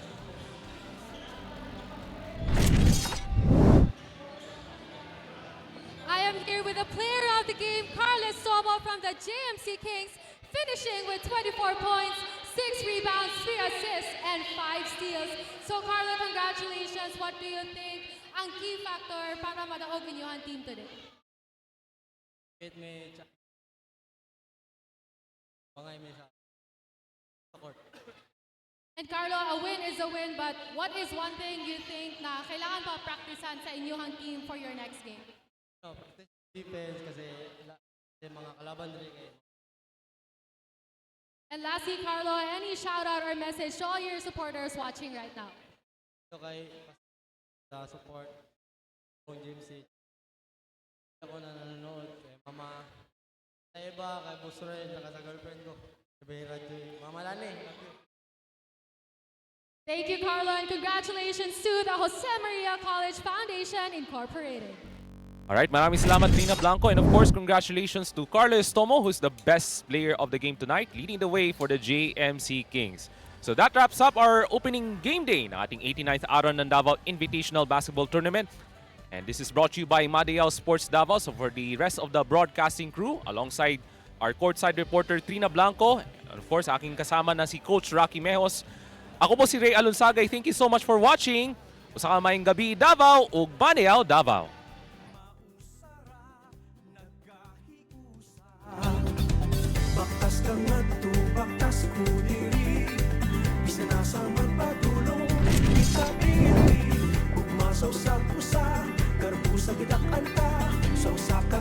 I am here with the player of the game, Carlos Estomo from the JMC Kings, finishing with 24 points, 6 rebounds, 3 assists, and 5 steals. So Carlo, congratulations. What do you think ang key factor para madaog inyong team today? And Carlo, a win is a win, but what is one thing you think na kailangan pa practicean sa inyong team for your next game? Practice defense kasi mga kalaban rin kayo. And lastly, Carlo, any shout out or message to all your supporters watching right now? Ito kay sa support ng JMC. Ako na nanonood kay mama, sa iba, kay Busren, saka sa girlfriend ko. Sabi radyo, Mama Lani, love you. Thank you, Carlo, and congratulations to the Jose Maria College Foundation Incorporated. Alright, maraming salamat Tina Blanco. And of course, congratulations to Carlo Estomo, who's the best player of the game tonight, leading the way for the JMC Kings. So that wraps up our opening game day ng ating 89th Araw ng Davao Invitational Basketball Tournament. And this is brought to you by Madeo Sports Davao. So for the rest of the broadcasting crew, alongside our courtside reporter Trina Blanco, and of course, aking kasama na si Coach Rocky Mejos. Ako po si Ray Alonsagay. Thank you so much for watching. Usa ka mayong gabi Davao ug Madeo Davao. Baktas ka nga to, baktas ko diri. Bisa na sa magpadulong, kita pili. Ugma Bugmasaw sa pusa, garbo sa gidak anta. Sa usa ka